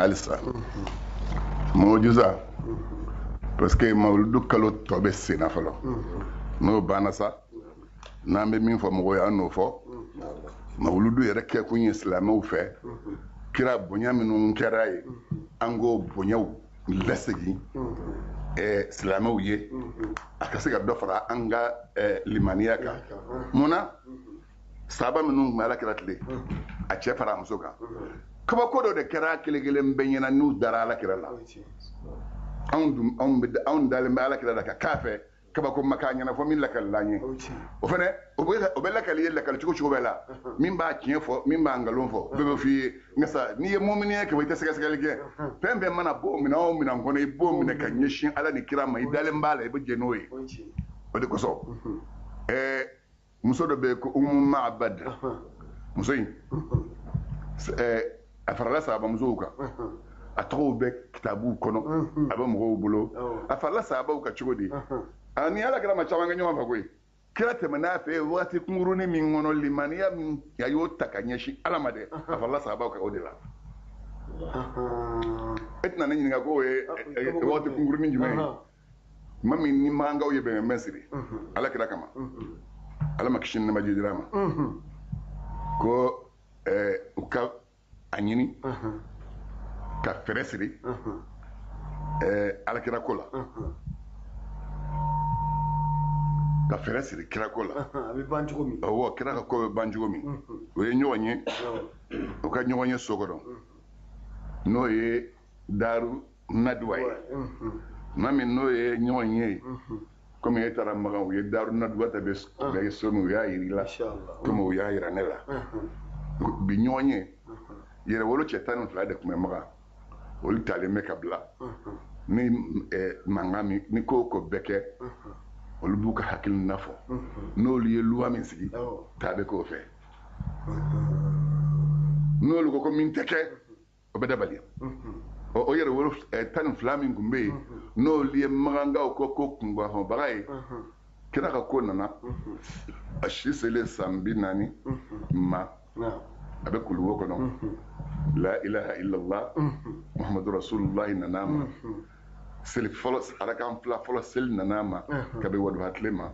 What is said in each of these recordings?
alisa mojuza parce que mawludu kalo tobe sena falo no banasa nambe min fo mo ya no fo mawludu yere ke ko islamaw fe kira bonya minun keraye ango bonyaw lesegi islamaw ye akase ga dofara anga limaniya ka muna saba minun mala kiratle a ce fara muso kan kaba kodo de kera kelegelen benyana nu dara la kira la on dalen ba la kira da ka kafe kaba ko makanya na fo min la kallanye o fene o be la kaliye la kal chuko bela min ba kien fo min ba ngalon fo be fi ngasa ni ye mu'mini ke bayta sega sega lege pembe mana bo mina o mina ngono e bo mina ka nyeshin ala ni kira mai dalen ba la e be jenoyi o de ko so muso do be ko ma'bad muso yi afarala sahaba muso ka a tɔgɔw bɛ kitabu kɔnɔ a bɛ mɔgɔw bolo a farala sahabaw ka cogo di ni ala kɛra ma caman kɛ ɲɔgɔn fɛ koyi kira tɛmɛn'a fɛ wagati kunkurunin min kɔnɔ limaniya min a y'o ta ka ɲɛsin ala ma dɛ a farala sahabaw ka o de la e tɛna ne ɲininka k'o ye wagati kunkurunin jumɛn ye ma min ni makankaw ye bɛnbɛn siri ala kira kama ala ma kisi ni nɛma jidira ma ko u ka a ɲini ka fɛrɛ siri alakira ko la ka fɛrɛ siri kira ko la a bɛ ban cogo min awɔ kira ka ko bɛ ban cogo min o ye ɲɔgɔn ye o ka ɲɔgɔn ye so kɔnɔ n'o ye daru naduwa ye maa min n'o ye ɲɔgɔn ye komi e taara magan u ye daru naduwa ta bɛ so min u y'a yiri la komi u y'a yira ne la bi ɲɔgɔn ye yɛrɛwolo cɛ 12 de tun bɛ magan olu talen bɛ ka bila ni mankan min ni ko ko bɛɛ kɛ olu b'u ka hakilina fɔ n'olu ye luwa min sigi taa bɛ k'o fɛ n'olu ko min tɛ kɛ o bɛ dabali o yɛrɛwolo 12 min tun bɛ yen n'olu ye magankaw ko kunkanfɔbaga ye kira ka ko nana a si selen san 40 ma a bɛ kuluwo kɔnɔ la ilaha illallah muhammadu rasulullah nana ma seli fɔlɔ arakan fila fɔlɔ seli nana ma ka bɛ waduha tile ma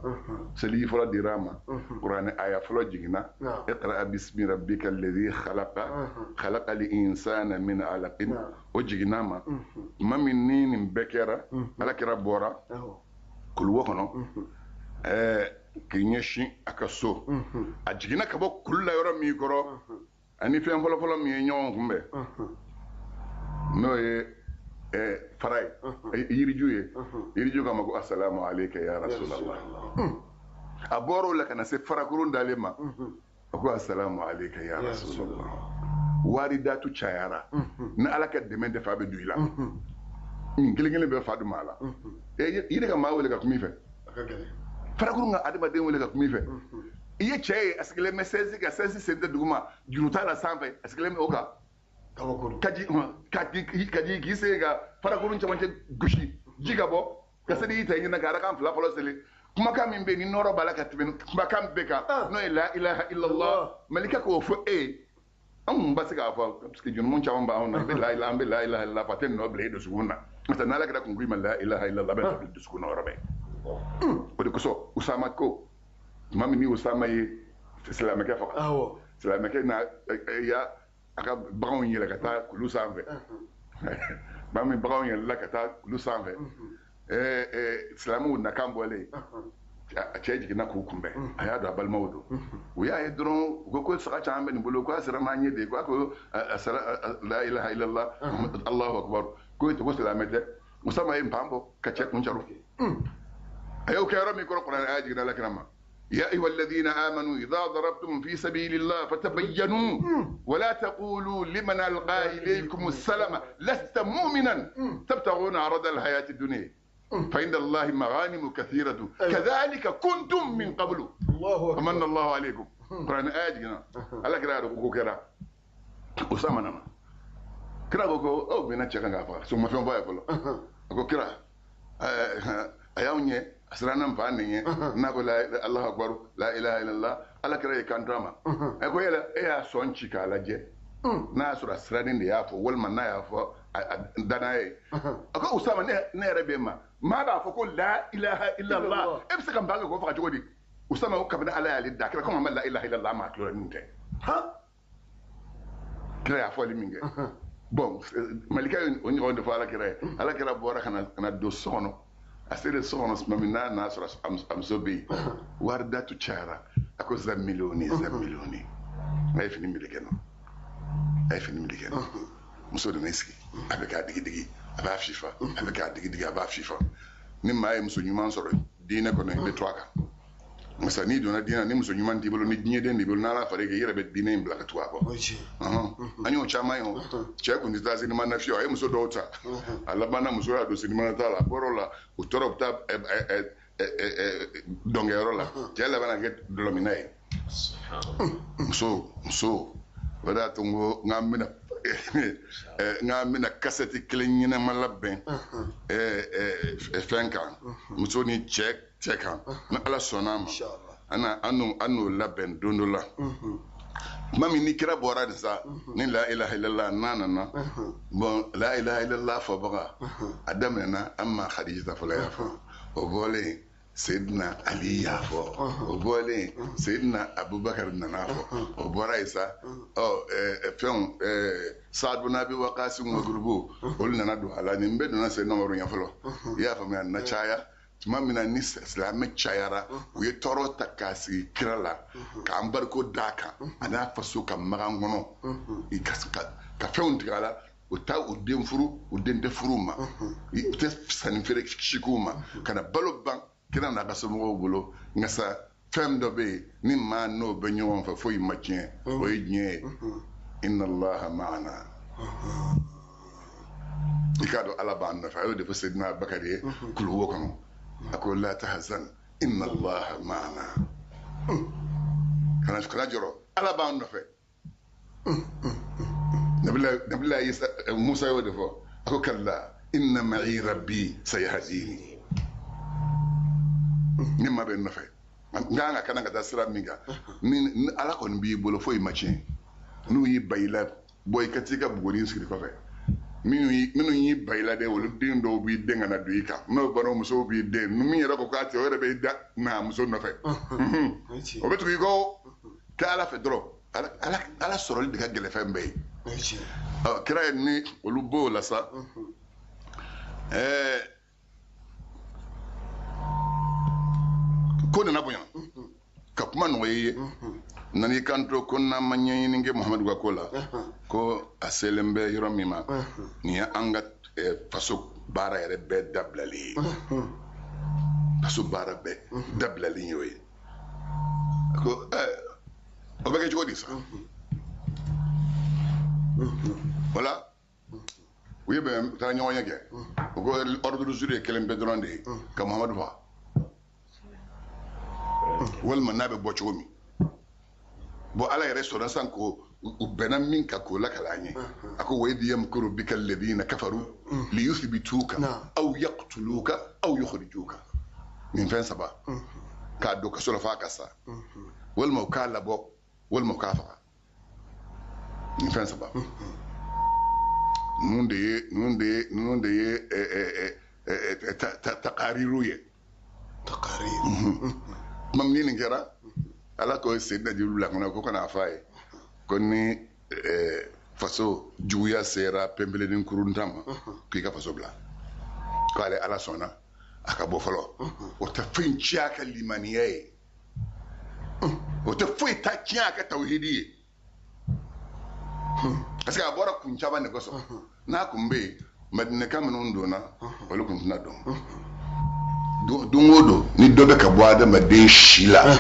seli fɔlɔ dira ma kuranɛ aya fɔlɔ jiginna iqra bismi rabbika alladhi khalaqa al-insana min alaqin o jiginna ma ma min ni nin bɛɛ kɛra ala kɛra bɔra kuluwo kɔnɔ k'i ɲɛsin a ka so a jiginna ka bɔ kulu la yɔrɔ min kɔrɔ ani fɛn fɔlɔfɔlɔ min ye ɲɔgɔn kunbɛn n'o ye fara ye yiriju ye yiriju k'a ma ko asalamu aleyka ya rasulallah a bɔra o la ka na se farakurun dalen ma a ko asalamu aleyka ya rasulallah waridatu cayara ni ala ka dɛmɛ tɛ fa bɛ don i la nin kelen kelen bɛ fa dun ma la yiri ka maa wele ka kuma i fɛ farakurun ka adamaden wele ka kuma i fɛ i ye cɛ ye a sigilen bɛ sɛnsi ka sɛnsi sen tɛ duguma juru t'a la sanfɛ a sigilen bɛ o kan ka di k'i se ka farakurun camancɛ gosi ji ka bɔ ka se y'i ta ɲininka ka arakan fila fɔlɔ seli kumakan min bɛ yen ni nɔrɔ b'a la ka tɛmɛ kumakan bɛɛ kan n'o ye la ilaha illallah malika k'o fɔ e ye an kun ba se k'a fɔ parce que jurumu caman b'anw na an bɛ la ilaha illallah fa tɛ nɔ bila e dusukun na n'o n'ala kɛra kun k'i ma la ilaha illallah bɛ nɔ bila dusukun na yɔrɔ bɛɛ o de kosɔn usama ko tuma min ni usama ye silamɛkɛ faga silamɛkɛ na a ka baganw yɛlɛ ka taa kulu sanfɛ maa min baganw yɛlɛla ka taa kulu sanfɛ silamɛw nakan bɔlen a cɛ jiginna k'u kunbɛn a y'a dɔn a balimaw don u y'a ye dɔrɔn u ko saga caman bɛ nin bolo ko a sera n'an ye de ko a ko la ilaha illallah allahu akbar ko silamɛ tɛ usama ye npan bɔ ka cɛ kun caro a y'o kɛ yɔrɔ min kɔrɔ kuranɛ a y'a jiginna alakira ma يا أيها الذين آمنوا إذا ضربتم في سبيل الله فتبينوا ولا تقولوا لمن ألقى إليكم السلام لست مؤمنا تبتغون عرض الحياة الدنيا فإن الله مغانم كثيرة كذلك كنتم من قبل فمن الله عليكم قرآن آية على كرا ركوكو كرا أسامة نما كرا ركوكو أو بينا تشكا غافا ثم فين باي فلو أكو كرا أياوني asirana mfani nye nako la Allahu akbar la ilaha illallah ala kira kan drama e ko yela e ya son chika la je n'a sɔrɔ siranin de y'a fɔ walima n'a y'a fɔ danaya ye a ko Usama ne yɛrɛ bɛ ma maa b'a fɔ ko la ilaha illallah e bɛ se ka ban k'o faga cogo di Usama ko kabini Ala y'ale da kira komi ma la ilaha illallah maa tulo nin tɛ kira y'a fɔli min kɛ bon Malika ye o ɲɔgɔn de fɔ Ala kira bɔra ka na don so kɔnɔ a selen so kɔnɔ tuma min n'a sɔrɔ a muso bɛ yen wari datu cayara a ko za miliyɔni a ye fini meleke muso de sigi a bɛ k'a digi a b'a fifa a bɛ k'a digi a b'a fifa ni maa ye muso ɲuman sɔrɔ diinɛ kɔnɔ i bɛ to a kan masa n'i donna diinɛ ni muso ɲuman t'i bolo ni diɲɛden t'i bolo n'Ala far'i kan i yɛrɛ bɛ diinɛ in bila ka tugu a kɔ an y'o caman ye o cɛ kun tɛ taa sinimá fiyewu a ye muso dɔw ta a labanna muso y'a don sinimá ta la a bɔr'o la u tora u bɛ taa dɔnkɛyɔrɔ la cɛ labanna kɛ dɔlɔmina ye muso o de y'a to n ko n'an bɛna kasɛti kelen ɲɛnama labɛn fɛn kan muso ni cɛ kan ni Ala sɔnna a ma an n'o labɛn don dɔ la tuma min ni kira bɔra de sa ni la ilaha illallah n'a nana bon la ilaha illallah fɔbaga a daminɛna an ma Khadijata fɔlɔ y'a fɔ o bɔlen Seydina Ali y'a fɔ o bɔlen Seydina Abubakar nana fɔ o bɔra yen sa fɛnw Saad bin Abi Waqas wa gurubu olu nana don a la nin bɛɛ donna Seydina Umaru ɲɛ fɔlɔ i y'a faamuya na caya tuma min na ni silamɛ cayara u ye tɔɔrɔ ta k'a sigi kira la k'an bariko d'a kan a n'a faso ka magan kɔnɔ ka fɛnw tigɛ a la u taa u den furu u den tɛ furu ma u tɛ sanni feere sisiw ma ka na balo ban kira n'a ka somɔgɔw bolo nka sa fɛn dɔ bɛ yen ni maa n'o bɛ ɲɔgɔn fɛ foyi ma tiɲɛ o ye diɲɛ ye inna Allaha ma'ana i k'a dɔn Ala b'an nɔfɛ a y'o de fɔ Seydina Abubakar ye kuluwo kɔnɔ a ko la tahzan inna Allaha ma'ana kana jɔrɔ Ala b'an nɔfɛ Nabila Musa y'o de fɔ a ko kalla inna ma'i rabbi sayahdini ni ma bɛ n nɔfɛ n kan ka kana ka taa sira min kan ni Ala kɔni b'i bolo foyi ma tiɲɛ n'u y'i ba i la bɔ i ka t'i ka bugɔli sigi kɔfɛ minnu y'i ba i la dɛ olu den dɔw b'i den ka na don i kan n'o bana musow b'i den min yɛrɛ ko k'a tɛ o yɛrɛ bɛ da na muso nɔfɛ o bɛ tugu i kɔ kɛ Ala fɛ dɔrɔn Ala sɔrɔli de ka gɛlɛn fɛn bɛɛ ye kira ye ni olu b'o la sa ko nana bonya ka kuma nɔgɔya i ye nan'i kanto ko n'an ma ɲɛɲini kɛ Muhamadu ka ko la ko a selen bɛ yɔrɔ min ma nin ye an ka faso baara yɛrɛ bɛɛ dabilali ye faso baara bɛɛ dabilali ye o ye ko o bɛ kɛ cogo di sa wala u ye bɛn taara ɲɔgɔn ye kɛ o ko ordre du jour ye kelen bɛɛ dɔrɔn de ye ka Muhamadu faga walima n'a bɛ bɔ cogo min bon Ala yɛrɛ sɔnna san ko u bɛnna min kan k'o lakala an ye a ko wa idh yamkuru bika alladhina kafaru liyuthbituka aw yaqtuluka aw yukhrijuka nin fɛn saba k'a don kaso la f'a ka sa walima u k'a labɔ walima u k'a faga nin fɛn saba ninnu de ye takariru ye tuma min nin kɛra Ala ko Seydina Jibrilu bila kɔnɔ ko kana f'a ye ko ni faso juguya sera pɛnpɛlɛnin kurunta ma k'i ka faso bila ko ale Ala sɔnna a ka bɔ fɔlɔ o tɛ foyi tiɲɛ a ka limaniya ye o tɛ foyi ta tiɲɛ a ka tawhidi ye parce que a bɔra kun caman de kosɔn n'a kun bɛ yen Madinaka minnu donna olu kun tɛna dɔn don o don ni dɔ bɛ ka bɔ adamaden si la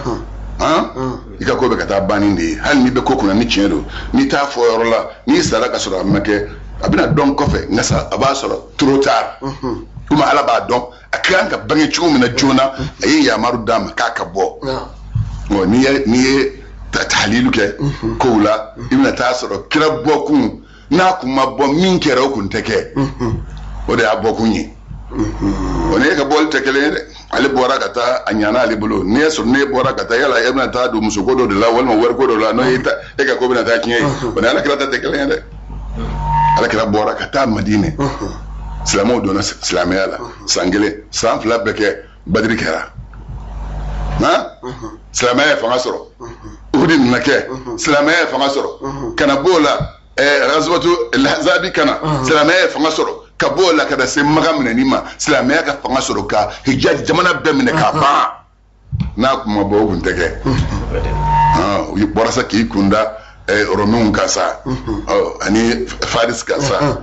i ka ko bɛ ka taa banni de ye hali n'i bɛ ko kunna ni tiɲɛ don n'i t'a fɔ yɔrɔ la n'i sara ka sɔrɔ a ma kɛ a bɛna dɔn kɔfɛ nka sa a b'a sɔrɔ trop tard komi Ala b'a dɔn a kan ka bange cogo min na joona a ye yamaru d'a ma k'a ka bɔ n'i ye tahlilu kɛ kow la i bɛna taa sɔrɔ kira bɔkun n'a kun ma bɔ min kɛra o kun tɛ kɛ o de y'a bɔkun ye on est ka bol te kelen de ale bora ka taa a ɲana ale bolo ni ye sɔrɔ ne bɔra ka taa yala e bɛna taa don muso ko dɔ de la walima wari ko dɔ la n'o ye e ka ko bɛna taa tiɲɛ ye o ni ala kira ta tɛ kelen ye dɛ ala kira bɔra ka taa madinɛ silamɛw donna silamɛya la san kelen san fila bɛɛ kɛ badiri kɛra silamɛya ye fanga sɔrɔ uhudi nana kɛ silamɛya ye fanga sɔrɔ kana b'o la razwatu lazabi kana silamɛya ye fanga sɔrɔ ka b'o la ka na se maga minɛni ma silamɛya ka fanga sɔrɔ ka hijaz jamana bɛɛ minɛ k'a ban n'a kuma bɔ o kun tɛ kɛ u bɔra sa k'i kunda orominw kan sa ani faris kan sa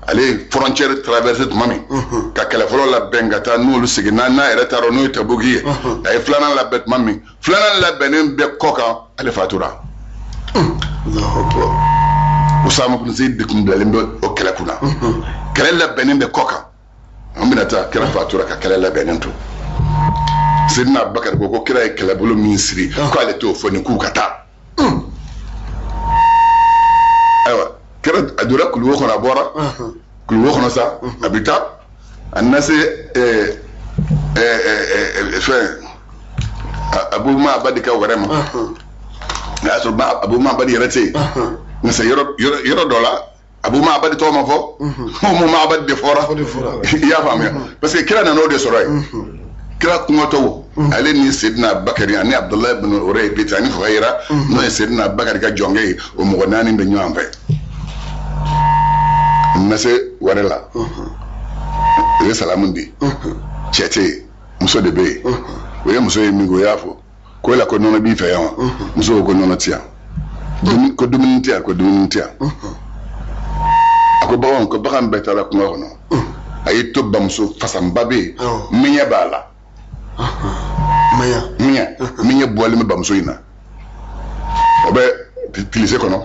ale frontière traversé tuma min ka kɛlɛ fɔlɔ labɛn ka taa n'olu segin n'a yɛrɛ taara n'o ye tabuki ye a ye filanan labɛn tuma min filanan labɛnnen bɛɛ kɔ kan ale fatura Usama bin Zaid de kun bilalen bɛ o kɛlɛ kunna kɛlɛ labɛnnen bɛ kɔ kan an bɛna taa kɛlɛ fatura ka kɛlɛ labɛnnen to Seydina Abubakar ko kira ye kɛlɛbolo min siri ko ale t'o fɔ ni k'u ka taa ayiwa kira a donna kuluwo kɔnɔ a bɔra kuluwo kɔnɔ sa a bɛ taa a na se fɛn Abu Ma'bad ka wɛrɛ ma o y'a sɔrɔ Abu Ma'bad yɛrɛ tɛ yen nka se yɔrɔ dɔ la Abu Ma'bad tɔgɔ ma fɔ Umu Ma'bad de fɔra i y'a faamuya parce que kira nana o de sɔrɔ yen kira kungɔtɔw ale ni Seydina Abubakar ani Abdulahi ibn Uray bita ani Fuhayra n'o ye Seydina Abubakar ka jɔnkɛ ye o mɔgɔ naani bɛ ɲɔgɔn fɛ na se wɛrɛ la o ye salamu di cɛ tɛ yen muso de bɛ yen o ye muso ye min ko o y'a fɔ ko la ko nɔnɔ b'i fɛ yan wa muso ko nɔnɔ ti yan ko dumuni ti yan ko dumuni ti yan a ko bagan bɛɛ taara kungo kɔnɔ a y'i to bamuso fasanba bɛ yen miɲɛ b'a la miɲɛ bɔlen bɛ bamuso in na o bɛ pilise kɔnɔ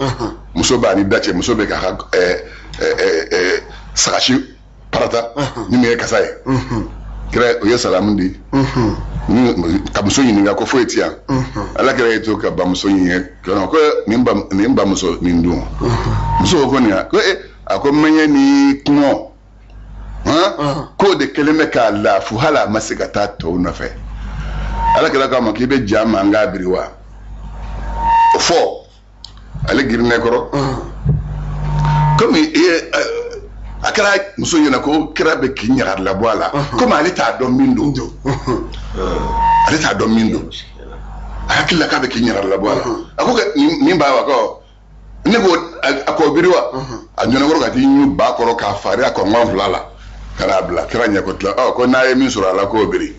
muso b'a ni da cɛ muso bɛ k'a ka sagasi parata ni min ye kasa ye kira o ye salamu di ka muso ɲininka ko foyi ti yan ala kira ye to ka bamuso ɲininka ko nin bamuso nin dun muso ko nin ko a ko mɛɲɛ ni kɔngɔ k'o de kelen bɛ k'a lafu hali a ma se ka taa tɔw nɔfɛ ala kira k'a ma k'i bɛ ja mankan biri wa o fɔ ale girinɛ kɔrɔ komi a kɛra muso ɲɛna ko kira bɛ k'i ɲagari labɔ a la komi ale t'a dɔn min don ale t'a dɔn min don a hakili la k'a bɛ k'i ɲagari labɔ a la a ko nin b'a wa ko ne ko a k'o biri wa a ɲɔnɛkɔrɔ ka t'i ɲu ba kɔrɔ k'a fari a kɔngɔn fila la ka n'a bila kira ɲɛ ko tila ko n'a ye min sɔrɔ a la k'o biri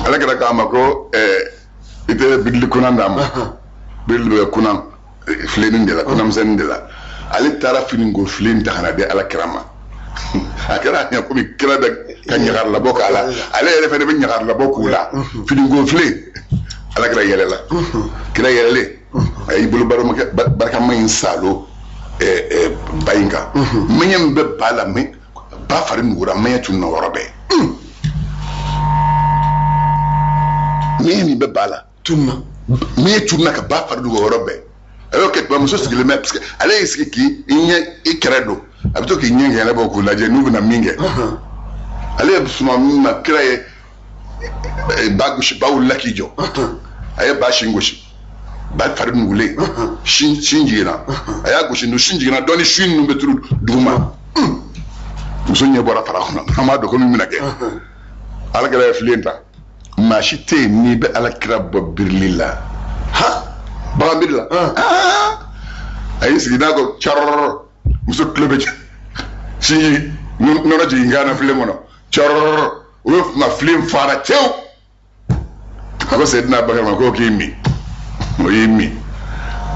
ala kira k'a ma ko i tɛ birili kunan d'a ma birili bɛ kunan filenin de la kunamisɛnnin de la ale taara finiko filen ta ka na di ala kira ma a kɛra ɲɛ komi kira bɛ ka ɲagari labɔ k'a la ale yɛrɛ fɛnɛ bɛ ɲagari labɔ k'u la finiko filen ala kira yɛlɛla kira yɛlɛlen a y'i bolo barikama in salo ba in kan mɛɲɛ min bɛ ba la ba fari nugura mɛɲɛ tun na yɔrɔ bɛɛ mɛɲɛ min bɛ ba la mɛɲɛ tun na ka ba fari nugu yɔrɔ bɛɛ a y'o kɛ muso sigilen bɛ parce que ale y'i sigi k'i kɛrɛ don a bɛ to k'i ɲɛ kɛlɛ bɔ k'u lajɛ n'u bɛna min kɛ ale ye suma min ma kira ye ba gosi ba wulila k'i jɔ a ye ba sin gosi ba fari nugulen sin jiginna a y'a gosi nu sin jiginna dɔɔni sin ninnu bɛ turu duguma muso ɲɛ bɔra fara kɔnɔ an b'a dɔn ko min bɛna kɛ ala kira ye filen ta maa si tɛ yen n'i bɛ ala kira bɔ birili la bagan biri la a y'i sigi n'a ko cɔrɔrɔrɔ muso tulo bɛ sinji nɔnɔ jigin kan na filen kɔnɔ cɔrɔrɔrɔ o ye kuma filen fara tewu a ko Seydina Abubakar ma k'o k'i min o y'i min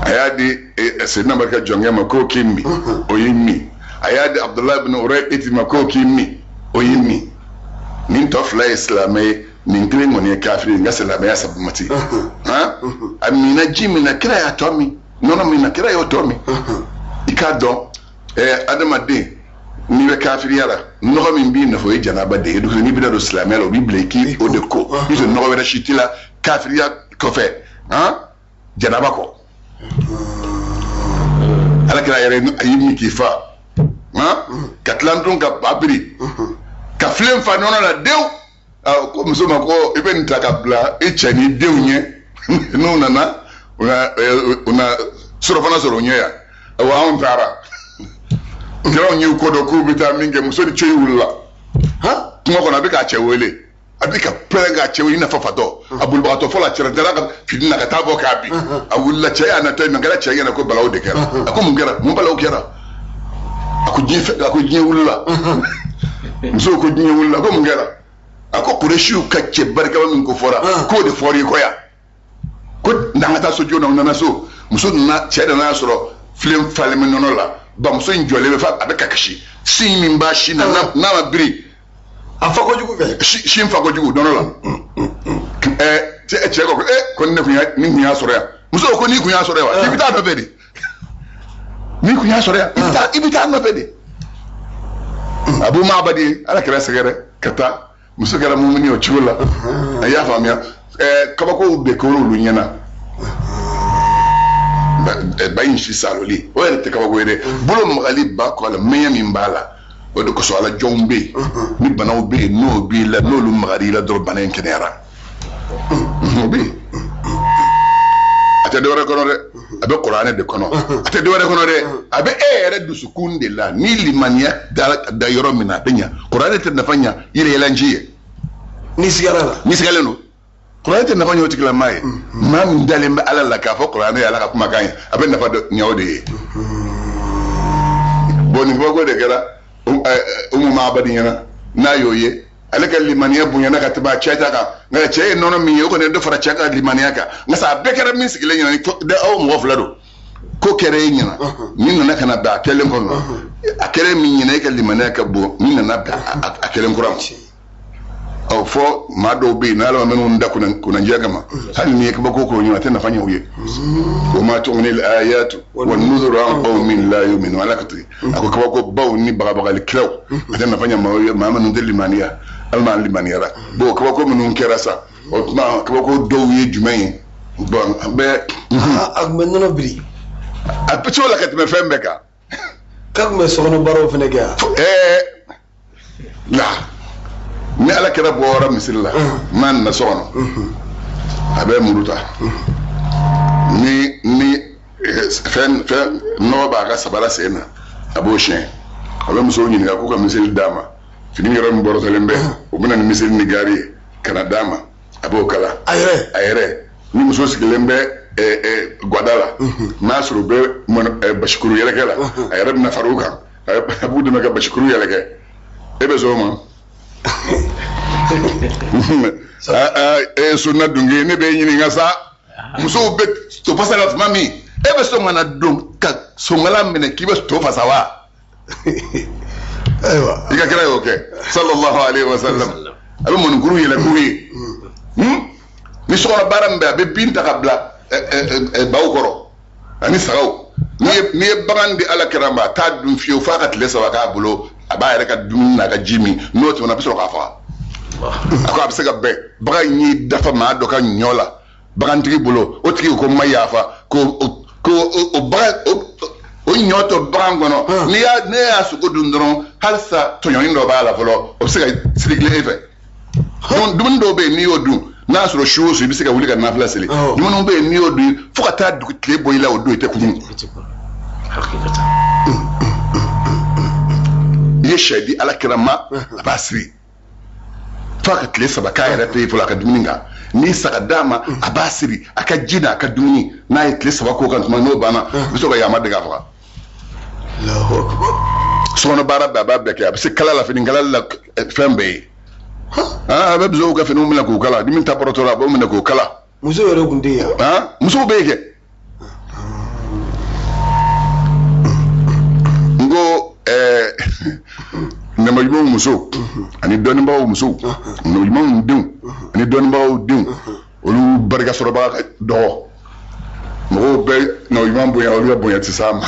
a y'a di Seydina Abubakar jɔnkɛ ma k'o k'i min o y'i min a y'a di Abdulahi ibn Uray ma k'o k'i min o y'i min nin tɔ fila ye silamɛ ye nin kelen kɔni ye kafiri n ka silamɛya sabamati a mina ji min na kira y'a tɔ min nɔnɔ min na kira y'o tɔ min i k'a dɔn adamaden n'i bɛ kafiriya la nɔgɔ min b'i nɔfɛ o ye janaba de ye n'i bɛna don silamɛya la o b'i bila i k'i o de ko i tɛ nɔgɔ wɛrɛ si t'i la kafiriya kɔfɛ janaba kɔ ala kira yɛrɛ a y'i min k'i fa ka tlandun ka babiri ka filen fa nono la dew ko muso ma ko ibe nta ka bla e chani dew nye no nana una soro fana soro nye ya wa on tara kero nyi ko do ku bita minge muso di chei wulla kuma ko na be ka chewele abika prega chewe ina fafato abul bato fola chere dara ka fidina ka tabo ka bi awulla chey ana tay ngara chey na ko balaw de kera ko mun gera mun balaw kera ako je wulla muso ko je wulla ko mun gera ako kureshu ka che barka min ko fora ko de fori ko ya ko ndangata so jona nana so muso na chey na soro film falme nono la ba muso njole be fa abeka kashi sin min ba shi na biri afako jugu fe shin fako jugu dono la che ko ne kunya ni kunya soro ya muso ko ni kunya soro ya ibita do bedi ni kunya soro ya ibita no bedi abu mabadi ala kira segere kata muso gara mu ni o chula ya famia kabako be ko lu nyana bayin shi saloli o ere te kabako ere bulo magali ba ko la meya min bala o de ko so ala jombe ni banaw be no bi la no lu magari la dor banen kenera bi ate de wara kono de abe qur'ane de kono ate de wara kono de abe ere du sukunde la ni limania da yoro mina denya qur'ane te nafanya ile yelanjiye ni sigala no qur'ane te nafanya o tikla mai ma min dalembe ala la ka fo qur'ane ala ka kuma kanya abe nafa do nyawde boni bogo de gara umu ma abadi yana na yoye alaka limaniya bunyana ka taba cheta ka ngala cheye nono mi yoko ne do fara cheka limaniya ka ngasa bekera min sigile nyana de aw mo flado ko kere nyana min na kana ba kelen ko akere min nyana ka limaniya ka bo min na ba akelen kuram aw fo ma do be na la men won da kuna njaga ma hal ni ka bako ko nyana tan fanya uye wa ma tu'ni al ayat wan nuzur an qaumin la yu'minu alakati ako ka bako baw ni baga al klaw tan fanya ma man ndel limaniya alman limaniya ra bo ka bako men kera sa o ma ka bako do ye jumay bon be ak men no bri a pito la kat me fembe ka me sono baro fene ga la ni ala kira bora misilla man na sono abe muruta ni fen no ba ga sabara sena abo shen abe muso ni ga ko ka misil dama fini yoro mi boro talembe o bina ni misil ni gari kana dama abo kala ayre ni muso sigilembe gwadala nasru be bashkuru yele kala ayre na faruka abu de mega bashkuru yele ke ebe zoma sunna dungi ne be nyini ngasa muso be to pasala mami ebe so ngana dum ka so ngala mene kibe to fasawa aywa iga kira yoke sallallahu alaihi wasallam abe mon guru yele kuwi ni so baram be binta kabla bawkoro ani sagaw ni bagandi ala kirama ta dum fiyo fakat lesa waka bulo aba reka dum na ka jimi no to na biso ka fa ako absega be baga ni dafa ma do ka nyola bagantigi bulo o tigi ko mayafa ko o baga o nyoto brangono ni ya suko dundron halsa to nyondo bala folo obsega sirigle efe dum do be ni odu na soro shuo so bisega wuli ka na flaseli dum be ni odu fuka ta du kle boyila odu ete kunu hakikata yeshadi ala kirama abasri faka tile saba ka yɛrɛ pe fɔlɔ a ka dumuni kan ni saga d'a ma a b'a siri a ka ji n'a ka dumuni n'a ye tile saba k'o kan tuma n'o banna a bɛ sɔrɔ ka yama dege a faga sokɔnɔ baara bɛɛ a b'a bɛɛ kɛ a bɛ se kala la fini kala la fɛn bɛɛ ye a bɛ musow ka finiw minɛ k'o kala ni min ta bɔrɔtɔ la a b'o minɛ k'o kala muso yɛrɛ kun tɛ yan musow bɛ yen kɛ n ko namajumaw muso ani dɔnnibagaw muso namajumaw denw ani dɔnnibagaw denw olu barika sɔrɔbaga dɔgɔ mɔgɔw bɛ namajumaw bonya olu ka bonya tɛ s'a ma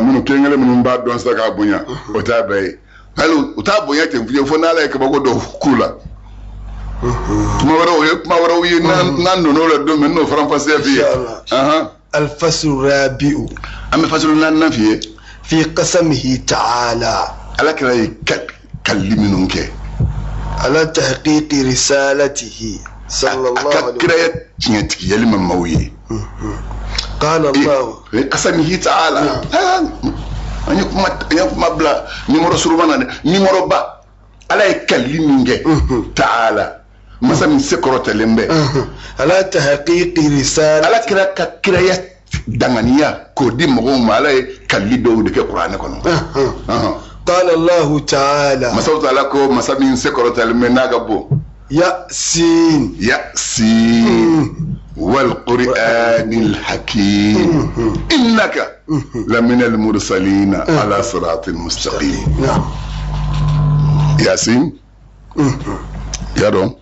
minnu kelen-kelen minnu b'a dɔn sisan k'a bonya o t'a bɛɛ ye hali u t'a bonya ten fiyewu fo n'ala ye kabako dɔ k'u la kuma wɛrɛw ye kuma wɛrɛw ye n'an donn'o la don min n'o faranfasiya f'i ye alfaslu rabi'u an bɛ fasilu naaninan f'i ye في قسمه تعالى على كلا كلمنك على تحقيق رسالته صلى الله عليه وسلم كلا تنتك يلم موي قال الله قسمه تعالى أن يكون بلا نمر سربانا نمر با على كلمنك تعالى مثلا من سكرة لمبه على تحقيق رسالة على كلا دعانيا كودي مغوم على كليدو دك القرآن كنون قال الله تعالى مثلا تعالى مثلا من سكرة لمبه ناقبو ياسين والقرآن الحكيم إنك لمن المرسلين على صراط مستقيم. نعم. ياسين يا رون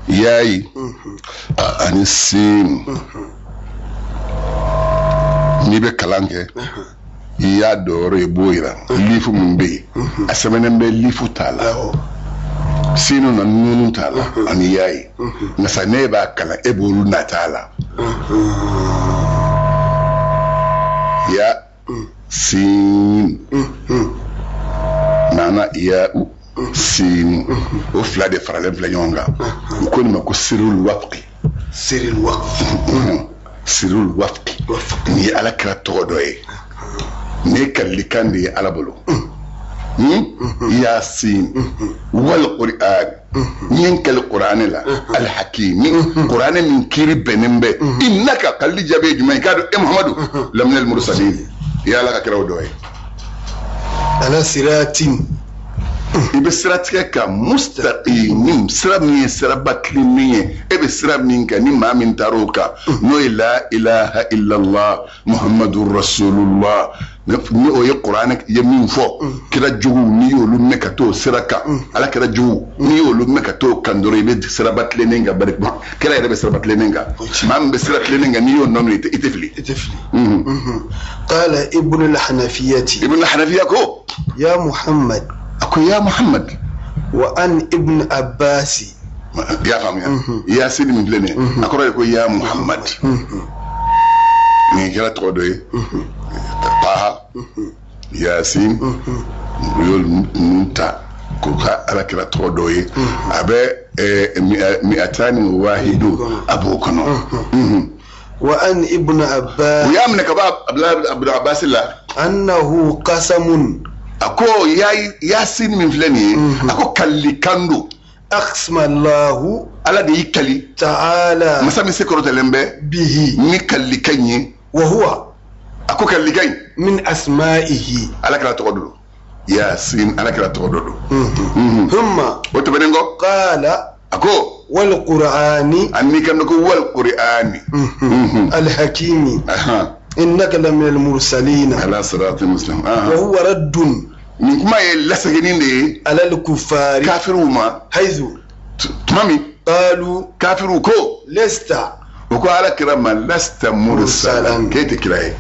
ياي أنسين نيبي كلامك يا دور يبويرا ليفو مبي أسمعنا مبي ليفو تالا sinu na nunu tala ani yayi na saneba kala ebolu na tala ya sin nana ya sin o fla de frale fla nyonga ko ni mako sirul waqi sirul waqi ni ala kra todoy ne kallikandi ala bolo ياسين والقرآن ينك القرآن لا الحكيم القرآن من كيري بنمبه إنك قال جابي جماعة كادو محمد لمن المرسلين يا لك كراو دوي على صراط ibesratike ka mustaqim sirabni sirabaklimi ibesirabni ka ni ma min taroka no la ilaha illa allah muhammadur rasulullah ni o qur'an ya min fo kira jugu ni yo lu mekato siraka ala kira jugu ni yo lu mekato kandore be sirabatlenenga bari kira ya be sirabatlenenga mam be sirabatlenenga ni yo nono itefli قال ابن الحنفية كو يا محمد أكو يا محمد وأن ابن عباس يا فهم يا سيدي من لنا أكو يا محمد نيجي لا تقولي طه ياسين يقول نتا كوكا على كلا تقولي أبي 201 أبو كنو وأن ابن عباس ويا من كباب ابن عباس الله أنه قسم أكو يا سين من فلاني أكو كلي كاندو أقسم الله على دي كلي تعالى مسامي سكرت لمبه به نكلي كاني وهو أكو كلي كاني من أسمائه على كلا تقولوا يا سين على كلا تقولوا ثم وتبنينغو قال أكو والقرآن أني كان نقول والقرآن الحكيم إنك لمن المرسلين على صراط المسلم وهو رد من كما يلسجنين دي على الكفار كافرهما حيث تمامي قالوا كافرو كو لست وكو على كرام لست مرسلا كيف تكراي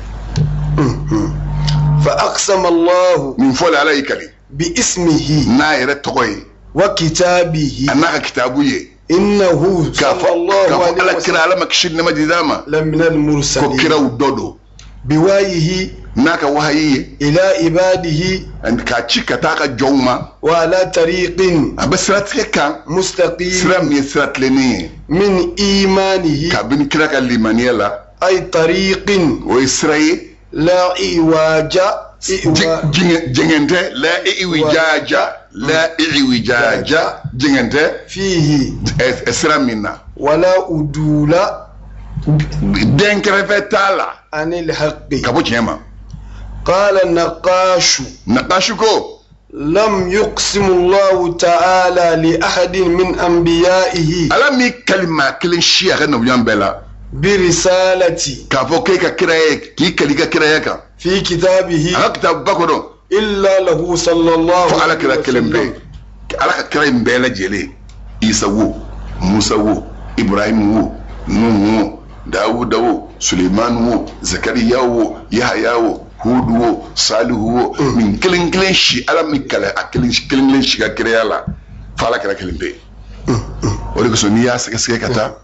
فأقسم الله من فول عليك لي باسمه ناير تقوي وكتابه أنك كتابه إنه صلى الله عليه وسلم كرا على مكشد مجداما لمن المرسلين كرا ودودو بوايه ناك وهي إلى عباده أن كاتشيكا تاكا جوما وعلى طريق بسراتك مستقيم سرام يسرات لني من إيمانه كابن كراك الليمانيلا أي طريق وإسرائيل لا إيواج جننته لا إيواجا لا إيواجا جننته فيه إسرامنا ولا أدول دنكرفتالا عن الحق كابو جيما قال النقاش نقاشكو لم يقسم الله تعالى لأحد من أنبيائه ألم كلمة كل شيء غير نبيان بلا برسالتي كافو كيكا كرايك كي كليكا كرايكا في كتابه كتاب بكرو إلا له صلى الله عليه وسلم كلام بي على كلام بلا جلي عيسى وو موسى وو إبراهيم وو نوح وو داود وو سليمان وو زكريا وو يحيى وو هود وو صالح وو من كلين شي على مكلا كلين شي كريالا فعلا كلام بي ولكن سنيا سكسكتا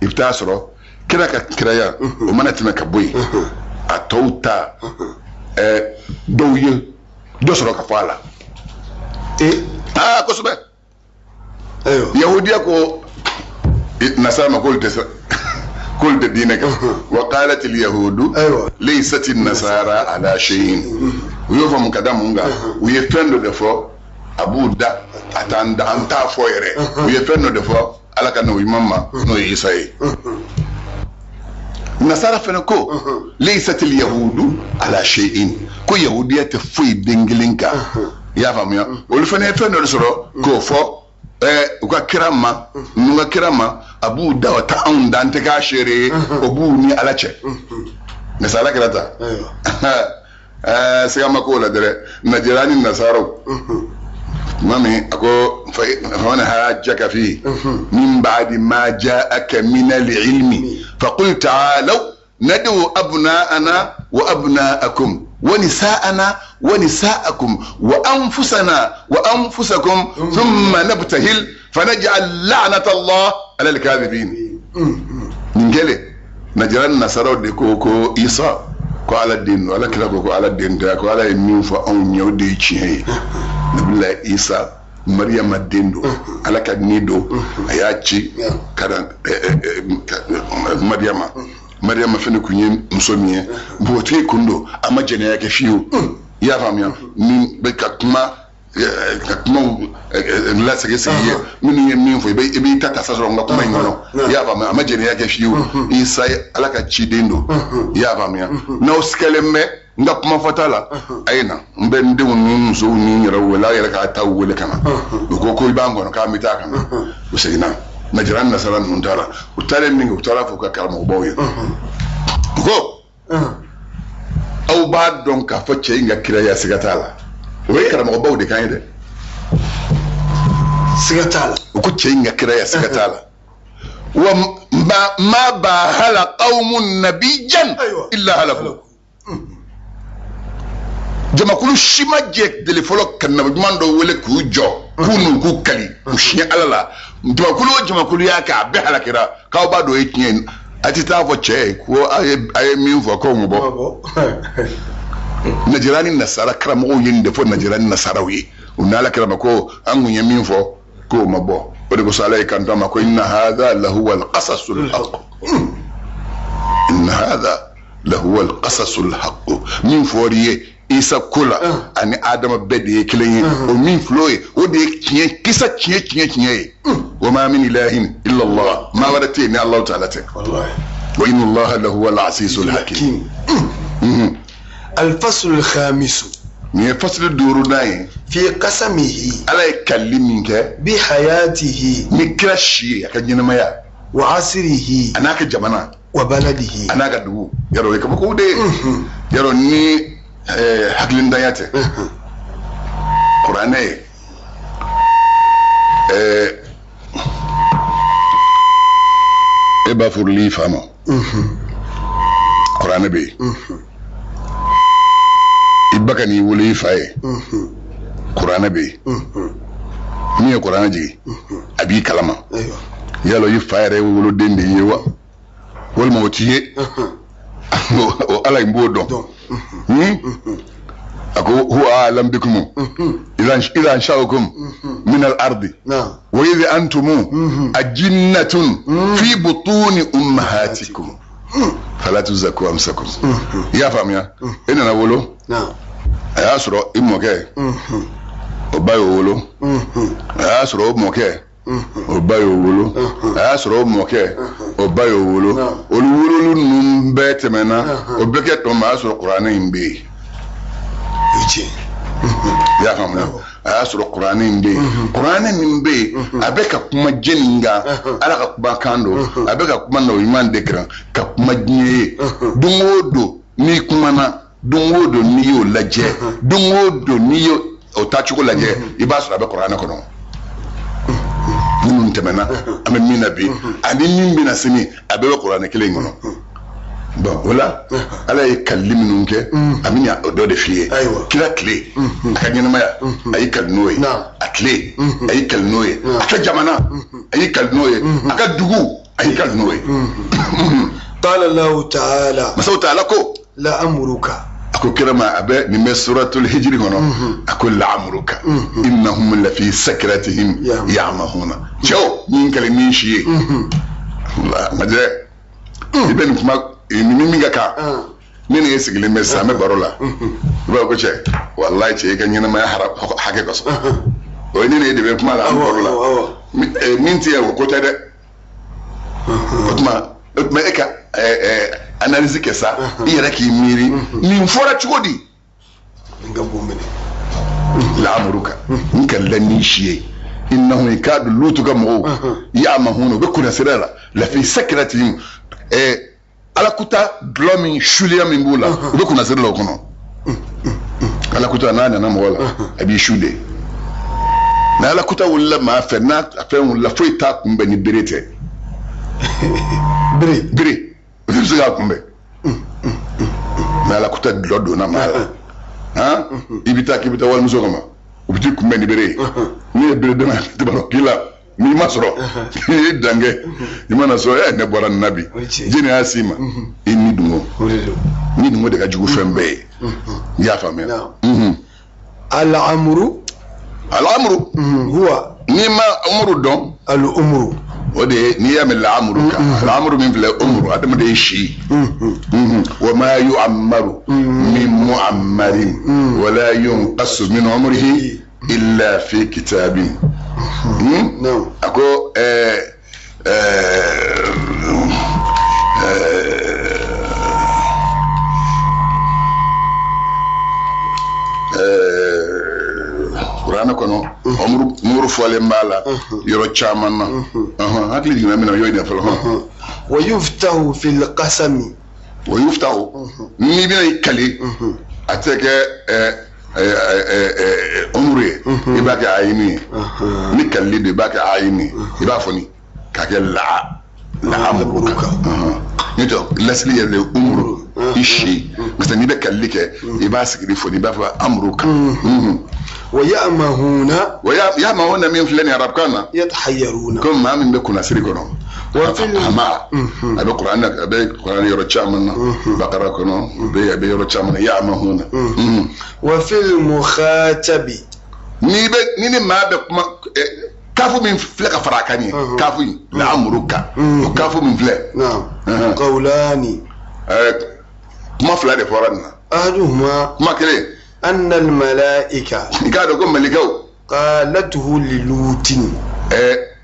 إفتاسرو كراكا كرايا ومانا تمكا بوي a tɔw ta dɔw ye dɔ sɔrɔ ka fɔ a la kosɛbɛ yahudiya ko nasara ma k'olu tɛ diinɛ kan wa qalat al yahudu laysat an nasara ala shay'in u y'o fɔ mun ka da mun kan u ye fɛn dɔ de fɔ a b'u da a t'an da an t'a fɔ yɛrɛ u ye fɛn dɔ de fɔ ala ka n'o ɲuman ma n'o ye isa ye nasara fɛnɛ ko laysat al yahudu ala shay'in ko yahudiya tɛ foyi den kelen kan i y'a faamuya olu fɛnɛ ye fɛn dɔ de sɔrɔ k'o fɔ u ka kira ma n'u ka kira ma a b'u da o ta anw da an tɛ k'a seere ye o b'u ni ala cɛ nasara kɛra ta siga ma k'o la dɛrɛ najera ni nasaraw mami a ko faman hajjaka fi min ba'di ma ja'aka min al-ilmi faqul ta'alaw ندعو أبناءنا وأبناءكم ونساءنا ونساءكم وأنفسنا وأنفسكم ثم نبتهل فنجعل لعنة الله على الكاذبين نجلي نجران نصارى ديكو إيسا كو على الدين ولا كلا كو على الدين كو على يمين فأون يودي تشي نبلا إيسا مريم الديندو على كنيدو أياتشي كذا مريم fene kunye msomiye bote kundo ama jene yake fiyo ya famia min be kakuma la segese ye min ye min fo be tata sa so ngakuma ngono ya famia ama jene yake fiyo isa alaka chidendo ya famia na uskelemme ngakuma fatala aina mbe ndewu nso ni yara wala yara ka ta wole kana ko ibango no ka mita kana usegina najiran nasara nuntara utale mingi utala fuka kalma uboye ko au ba don ka facce inga kira ya sigatala wai karama uboye de kan de sigatala ko ce inga kira ya sigatala wa ma ba hala qaumun nabiyan illa halaku jama kulu shimaje de le folo kan na mando wele ku jo kunu ku kali ushi alala jama kulu yaka be halakira ka ba do ykin ati ta fo che ko aye min fo ko ngo najirani nasara karamo yinde fo najirani nasara wi unala karama ko angunya min fo ko mabo wode ko salay kan tama ko inna hadha lahu al qasasul haqq inna hadha lahu al qasasul haqq min foriye isa kula ani adama bede kilen o min floye o de kisa kiye wa ma min ilahin illa allah ma warati ni allah ta'ala ta wallahi wa inna allah lahu al azizul hakim al fasl al khamis ni fasl duru dai fi qasamihi ala kalliminka bi hayatihi ni krashi akanyina maya wa asrihi anaka jamana wa baladihi anaka dugu yaro e ko de yaro ni haklin dayate qur'ane ba furli fama qur'ane be ibakani wuli faye qur'ane be ni qur'ane ji abi kalama yalo yi faye wolo dende yewa wol mawtiye o ala imbodo ako huwa alam bikum idan sha'ukum min al-ardi wa idh antum ajinnatun fi butuni ummahatikum fala tuzakku amsakum ya famia ina na wolo ya suro imoke obayo wolo ya suro imoke obayo wolo ya suro imoke obayo wolo oluwolo num betemena obeke to ma suro qur'ana imbe ya famna a suro qur'ana imbe abeka kuma jeninga ala ka kuma kando abeka kuma no iman dekran ka kuma jinye dungodo ni kuma na dungodo ni yo laje dungodo ni yo otachuko laje ibasu abe qur'ana kono munun temena ame minabi ani mimbina sini abe qur'ana kile ngono bon wala ala ye kalimi nunke amini do de fiye kila clé akanyina maya ayi kalnoye akle ayi kalnoye aka jamana ayi kalnoye aka dugu ayi kalnoye qala allah ta'ala masau ta'ala ko la amuruka ako kirama abe ni me suratul hijri kono ako la amuruka innahum la fi sakratihim ya'mahuna ciao min kale min shiye la maje iben kuma mi ngaka ni ne sigile me sa me barola ba ko che wallahi che kan yana ma harab hake ko so o ni ne de kuma la barola min tiya ko tade kuma eka analyse ke sa yere ki miri min fora chugodi ngabo mene la amuruka nkan lani shiye innahu yakadu lutuka mu ya'mahuna bikuna sirala la fi sakratihim ala kuta blomi shulia mimbula bikuna sirala kono ala kuta nana na mola abi shude na ala kuta wala ma fa na fa wala foita kumbe ni berete bire usiga kumbe mala kuta lodo na mala ha ibita kibita wal musokama ubiti kumbe ni bire ni bire dama tibaro kila ni masro ni dange imana so ne bora nabi jini asima inni dungo de ka jugu fembe ya famela al-amru huwa ni ma umru don al-umru ودي نيام العمر العمر من في الأمر هذا ما ده شيء وما يعمر من معمر ولا ينقص من عمره إلا في كتاب أكو Qur'an kono umru fole mbala yoro chamana hakli dina mina yoyna falo wa yuftahu fil qasami wa yuftahu ni bina kali ateke umri ibaka ayini ni kalli de baka ayini ibafoni kake la amruka nito lasli ya le umru ishi ngata ni be kalli ke ibasikri foni bafa amruka ويأمهون من فلان عرب كان يتحيرون كم ما من بكون سريكونو وفي ما ابي قران يرجع من بقره كونو بي يرجع من يأمهون وفي المخاطب ني ما كافو من فلك فراكاني كافو لامرك كافو من فلك نعم قولان ما فلان فورنا احدهما ما كده أن الملائكة كادو ملكو قالته للوط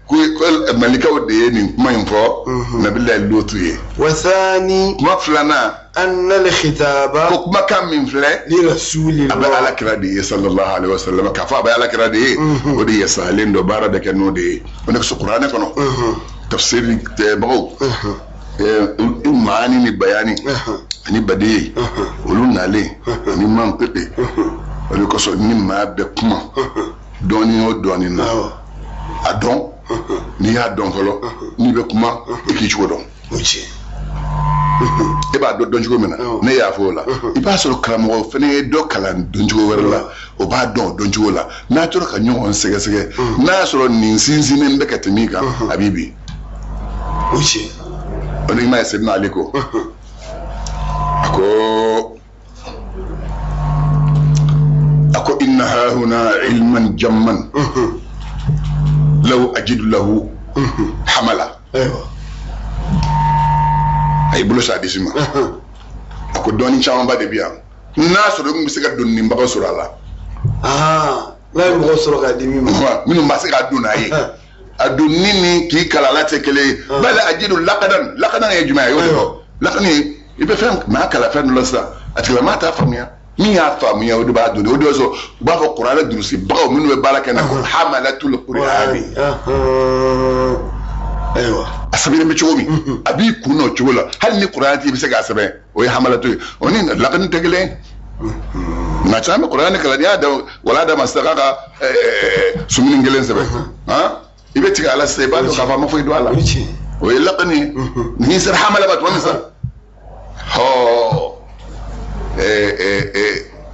كل ملكو ديني ما ينفع نبي لوط وثاني ما فلنا أن الخطاب ما كان من فلان لرسول الله أبي على كرادي صلى الله عليه وسلم كفى أبي على كرادي ودي يسهلين دوبارة ده كانوا دي ونكس القرآن كانوا تفسير تبعو المعاني البياني ni bade olu nale ni manpepe olu ko so ni ma be kuma doni o doni na adon ni ya don folo ni be kuma ki chugo don oje e ba do don chugo mena ne ya fo la i ba so kramo fene do kala don chugo werla o ba don chugo la na to ka nyon sege sege na so ni sinsin ne be katimika habibi oje oni ma se na aliko أكو إنها هنا علما جما لو أجد له حملا أيوة أي بلوش عديسما أكو دوني شاما بعد بيان ناس رغم بسيقى دوني مبقى سورة الله لا يبقى سورة قديمي منو بسيقى دون أي أدونيني كي كالالات كلي بل أجد لقدن يا جماعة يقول لقدن ibe fem ma kala fen lo sa atila mata famia mi ya famia o de ba do o so ba fo qur'an durusi ba o minu be baraka na ko hamalatul qur'ani ايوه asabire me chomi abi kuno chola hal ni qur'an ti be se ga asabe o hamalatu oni laqad tegle na chama qur'an kala ya da wala da mastaqaqa sumini ngelen sabe ha ibe ti ala se ba do ka fa ma fo do ala o laqani ni sir hamalabat wa misal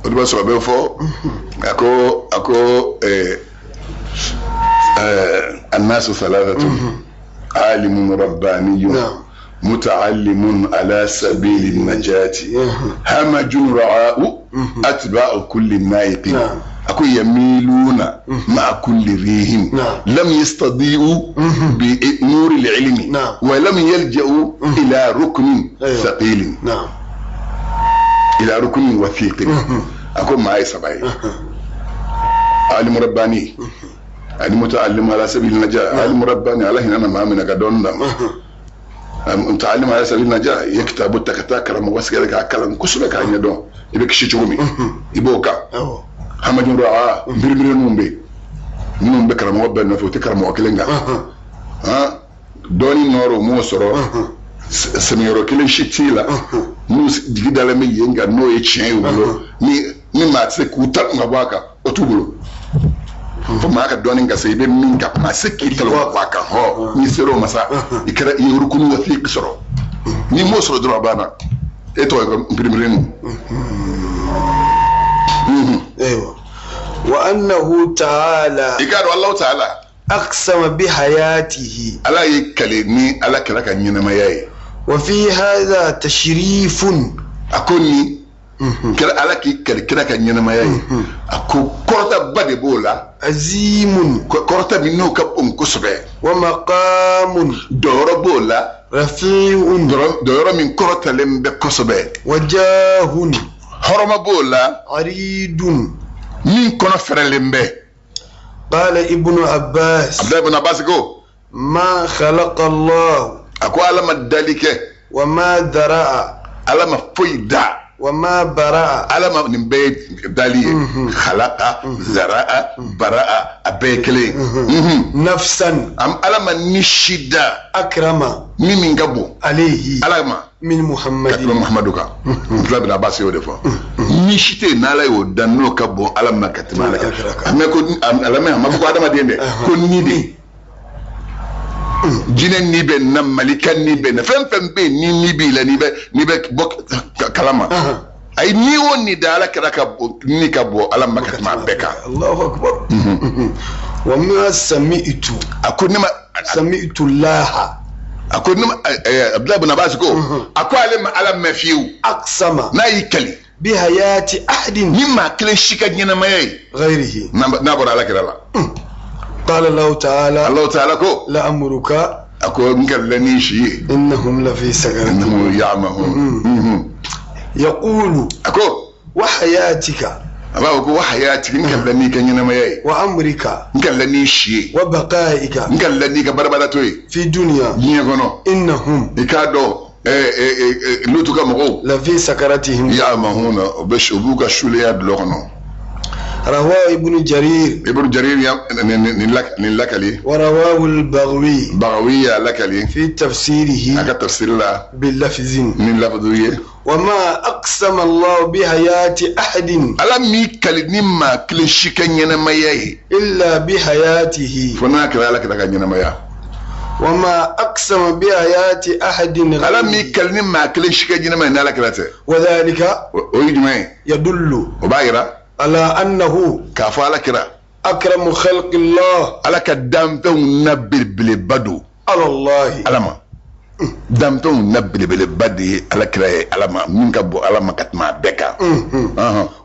odiba so be fo ako الناس ثلاثة عالم رباني متعلم على سبيل النجاة همج رعاء أتباع كل نائق أكو يميلون مع كل ريح لم يستضيئوا بنور العلم ولم يلجأوا إلى ركن ثقيل إلى ركن وثيق أكو معي سبعي عالم رباني المتعلم على سبيل النجاة عالم رباني على هنا ما من قدون متعلم على سبيل النجاة يكتب التكتاك لما وسكلك كلام كسبك عن يدون يبقى شيء يبوكا همج رعاء بربر نومبي كرم وبل نفوت كرم وكلنجا دوني نورو موسرو سميرو كلين شتيلا موس جدال مي ينغا نو يتشين ولو ni ma tse kutal ngabaka otubulo foma ka doni nga sebe minga ma sekita lo waka ho ni sero masa ikara yurukunu wathiq soro ni mosro dro bana eto ko primrenu ايوه وانه تعالى ikaro Allah ta'ala اقسم بحياته ala yikaleni ala kiraka nyina mayayi وفي هذا تشريف akoni kira ala ki kiraka nyina mayayi ako korta bade bola عظيم korta minno ka kusbe ومقام doro bola رفيع doro min korta lembe kusbe وجاه horoma bola عريض min kono ferelembe قال ابن عباس Abdullah ibn Abbas go ما خلق الله ako alama dalike وما ذرأ alama foida وما برأ alama nimbe daliye khalaqa zaraa baraa abekele نفسا am alama nishida أكرم mimi ngabo عليه alama من محمد katuma muhammaduka Abdullah ibn Abbas yo defo nishite nala yo danno kabo alama katima alaka me ko alama ma ko adama dende ko nidi jinen ni be na malikan ni be na fem be ni bi la ni be bok kalama ay ni woni dala kraka ni kabo alama katima beka الله أكبر وما سمعت akoni ma سمعت الله akoni Abdullah ibn Abbas ko akwale ma alama fiu أقسم na yikali بحياة أحد nimma kile shika nyina mayi غيره na bora ala kirala قال الله تعالى Allah ta'ala ko لأمرك ako ngallani shi إنهم لفي سكرة innahu ya'mahu يقول ako وحياتك aba ko wahayati ngallani kan nyina mayi وأمرك ngallani shi وبقائك ngallani ka barbara toy في دنيا nyi gono إنهم ikado lutu ka mo لفي سكرتهم ya'mahuna bash ubuka shuliya blokono رواه ابن جرير ibn jarir ya nilakali ورواه البغوي bagawiya lakali في تفسيره aka tafsir la باللفظ min lafduye وما أقسم الله بحياة أحد ala mi kali nimma kile shika nyina mayi إلا بحياته fona kala ala kala nyina maya وما أقسم بحياة أحد ala mi غيره kali nimma kile shika nyina mayi nala kala te وذلك o yijmai يدل o bayira على أنه ka fa ala kira أكرم خلق الله ala ka dampe na bilbile badu على الله alama dampe na bilbile badi ala kira alama min ka bo alama katma beka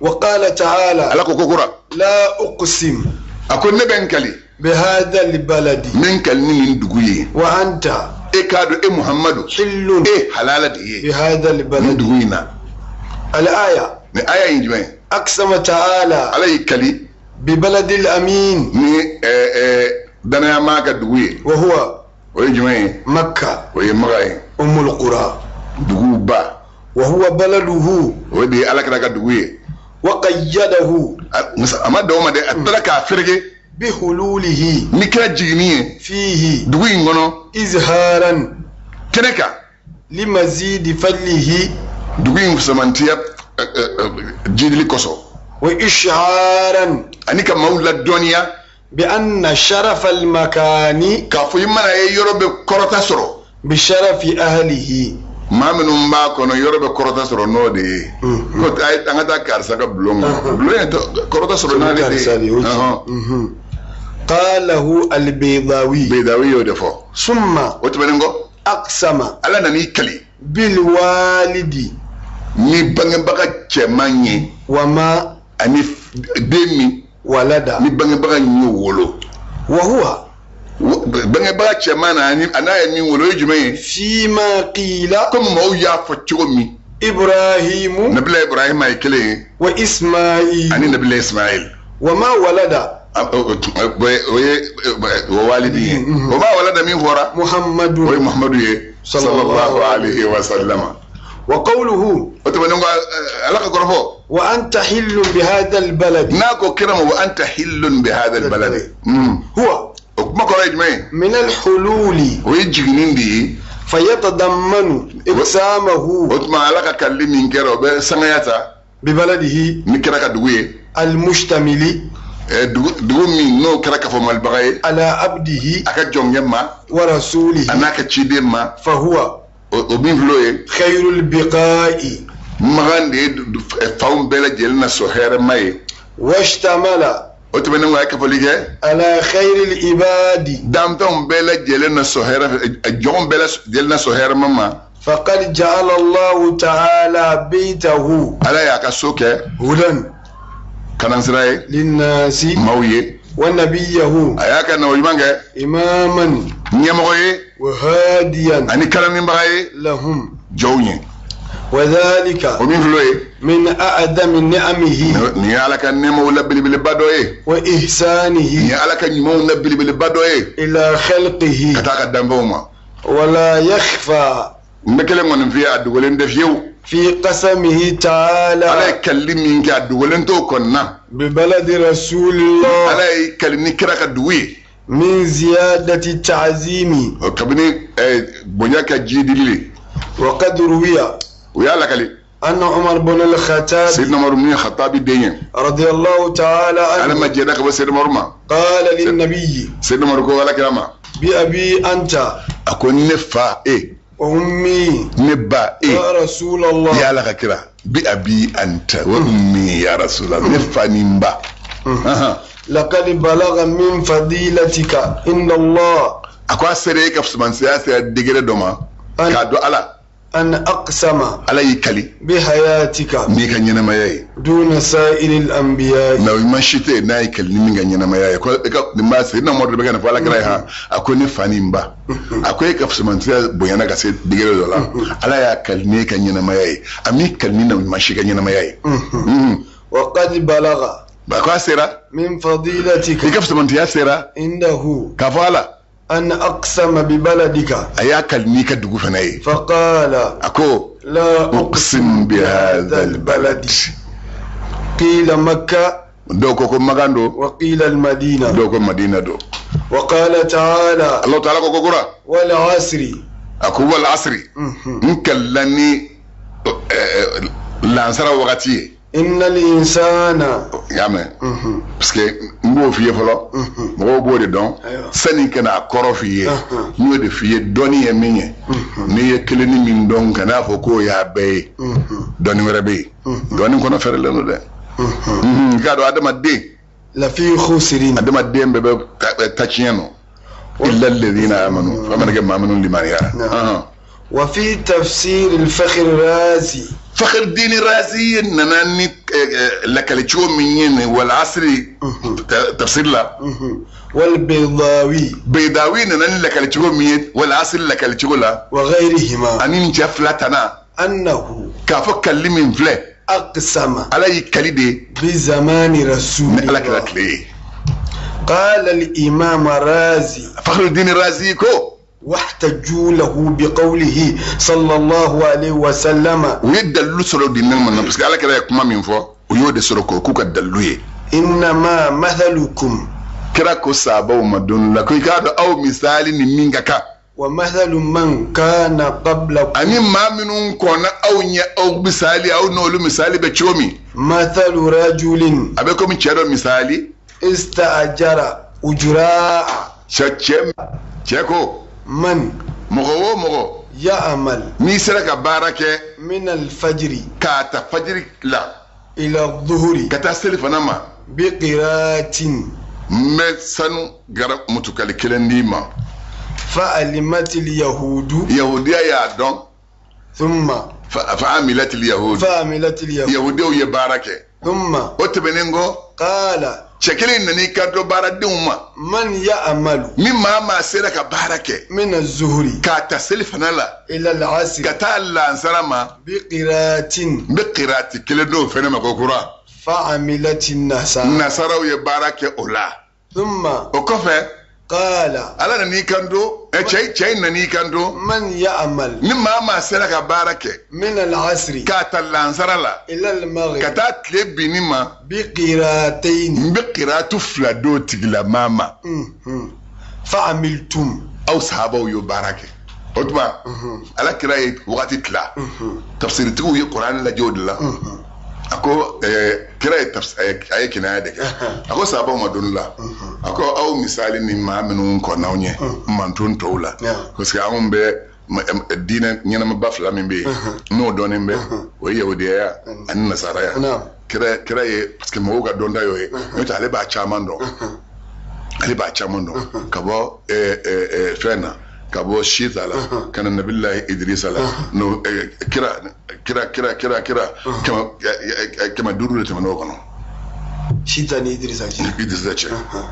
وقال تعالى ala ko kokura لا أقسم akon ne ben kali بهذا البلد min kali ni duguye وأنت e kado e muhammadu حل e halala de بهذا min البلد duguyina الآية ne aya yijmai أقسم تعالى ala yikali ببلد الأمين ni dana ya maka duguye وهو o yijmai مكة o ye magai أم القرى dugu ba وهو بلده o de ala kira ka duguye وقيده amma da wama de atara ka firge بحلوله ni kira jiginiye فيه dugu in gono إزهارا keneka لمزيد فضله dugu in samantiya jidili koso وإشعارا ani ka maula doniya بأن شرف المكان ka fo yimana e yorobe korota soro بشرف أهله maminu ba kono yorobe korota soro no de ko ay angata karsa ka blongo blongo to korota soro na de قاله البيضاوي be dawi yo defo ثم o to benengo أقسم ala nani kali بالوالد ni bangebaga cɛman ye وما ani den min ولد ni bangebaga ɲi wolo وهو bangebaga cɛman na ana ye min wolo o ye jumɛn ye فيما قيل komi maaw y'a fɔ cogo min إبراهيم nabila ibrahima ye kelen ye وإسماعيل ani nabila ismail وما ولد o ye walidi ye o ma walada min fɔra محمد o ye muhamadu ye sallallahu alaihi wa sallama وقوله o tɛmɛnen kɔ ala ka kɔrɔfɔ وأنت حل بهذا البلد n'a ko kira ma wa anta hillun bi hadha albalad هو o kuma kɔrɔ ye jumɛn ye من الحلول o ye jiginin de ye فيتضمن إقسامه o tuma ala ka kalli min kɛra o bɛ sangaya ta ببلده ni kɛra ka dugu ye المشتمل dugu min n'o kɛra kafɔmalibaga ye على عبده a ka jɔnkɛ ma ورسوله a n'a ka ciden ma فهو o min filɛ o ye خير البقاء magan de ye fanw bɛɛ lajɛlen na sɔn hɛrɛma ye واشتمل o tɛmɛnen kɔ a ye kafɔli kɛ على خير العباد danfɛnw bɛɛ lajɛlen na sɔn hɛrɛ jɔnw bɛɛ lajɛlen na sɔn hɛrɛma ma فقد جعل الله تعالى بيته ala y'a ka so kɛ هدى kanansira ye للناس maaw ye ونبيه a y'a ka nawo ɲuman kɛ إماما ɲɛmɔgɔ ye وهاديا ani kalanibaga ye لهم jɔnw ye وذلك o min filɛ o ye من أعظم نعمه nin ye ala ka nɛɛmaw la belebeleba dɔ ye nin وإحسانه ye ala ka ɲumanw la belebeleba dɔ ye إلى خلقه ka taa ka danfɛnw ma ولا يخفى n bɛ kelen kɔni f'i ye a dogolen tɛ fiyewu في قسمه ala ye تعالى kalili min kɛ a dogolen t'o kɔnɔna ببلد رسول الله ala ye kali ni kira ka dugu ye من زيادة التعظيم o kabini bonya ka jidili le وقد روي o y'a lakali أن عمر بن الخطاب Seydina Umaru min ye Khatabi den ye رضي الله تعالى ala ma عنه jɛda ka bɔ Seydina Umaru ma قال للنبي Seydina Umaru ko ala kira ma بأبي أنت a ko ne fa وأمي ne ba يا رسول ya الله ala ka kira bi abi anta wa ummi ya rasulallah ne fa ni n ba لقد بلغ من فضيلتك عند الله a ko a sera e ka fusamansiya sera degere dɔ ma k'a dɔn ala أن أقسم ala y'i kali بحياتك n'i ka ɲɛnamaya ye دون سائر الأنبياء na o ma si tɛ n'a ye kali ni min ka ɲɛnamaya ye ko e ka nin b'a se Seydina Umaru de bɛ ka nin fɔ ala kira ye ha a ko ne fa ni n ba a ko e ka fusamansiya bonyana ka se degere dɔ la ala y'a kali n'e ka ɲɛnamaya ye a m'i kali ni na ma si ka ɲɛnamaya ye وقد بلغ a ko a sera من i فضيلتك ka fusamantiya sera عنده k'a fɔ ala أن أقسم ببلدك a y'a kali n'i ka dugu fana ye فقال a ko لا أقسم بهذا البلد قيل مكة dɔw ko magan do وقيل المدينة dɔw ko madina do وقال تعالى Allah ta'ala ko kura والعصر a ko wal asri n kalla ni lansara wagati ye إن الإنسان y'a mɛn parce que n b'o f'i ye fɔlɔ mɔgɔw b'o de dɔn sani ka n'a kɔrɔ f'i ye n y'o de f'i ye dɔnni ye min ye n'i ye kelen ni min dɔn ka n'a fɔ k'o y'a bɛɛ ye dɔnni wɛrɛ bɛ yen dɔnni kɔnɔ fɛrɛlen don dɛ i k'a dɔn adamaden لفي خسر adamaden bɛɛ bɛ ta tiɲɛ nɔ illa alladhina amanu fa man kama amanu limaniya وفي تفسير الفخر الرازي فخر الدين الرازي نناني لكالتشو من والعصري تفسير لا والبيضاوي بيضاوي نناني لكالتشو من والعصري لكالتشو لا وغيرهما أني نجفلتنا أنه كافو كلمين فلي أقسم على يكاليدي بزمان رسول الله قال الإمام الرازي فخر الدين الرازي كو واحتجوا له بقوله صلى الله عليه وسلم ويدلو سلو دين من بس على كده يكما من فو ويود سلوكو كوكا دلوي إنما مثلكم كراكو سابو مدون لكو كادو أو مثالي نمينغا ومثل من كان قبلكم أني ما منون كونا أو نيا أو مثالي أو نولو مثالي بتشومي مثل رجل أبيكم تشيرو مثالي استأجر أجراء شاكو من مغو يعمل ميسرك بارك من الفجر كاتا فجر لا إلى الظهر كاتا سلفنما بقراءة مسانو غرا متكال كلنديما فعلمت اليهود يهودية يا دون ثم فعملت اليهود فعملت اليهود يهودية يبارك ثم وتبنينغو قال شكلين نني كادو باردوما من يعمل مما ما سيرك بارك من الزهر كاتا سلفنا لا إلى العصر كاتا لانسرما بقراءة بقرات كلدو فنما كوكورا فعملت النصارى نصارى يبارك اولا ثم وكفى قال ala nani kando chay nani kando من يعمل mimma ma sera barake من العصر ka talansara la إلى المغرب kata tle binima بقراءتين بقرatu flado tigla mama فعملتم aw sahaba yo barake otma ala kirai wakati tla tafsir tu yi qur'an la jodla ako kirai tafsir ay kinaya de ako sahaba ma dunla ako aw misali ni ma minu ko nawnye mantun tawla parce que amon be dina nyana ma bafla min be no donen be o yahudiya an nasara ya kira ye parce que mo ga donda yo e meta ale ba chaman do ale ba chaman do kabo fena kabo shita la kana nabillahi idris la no kira kama duru le tamano kono shita ni idris ce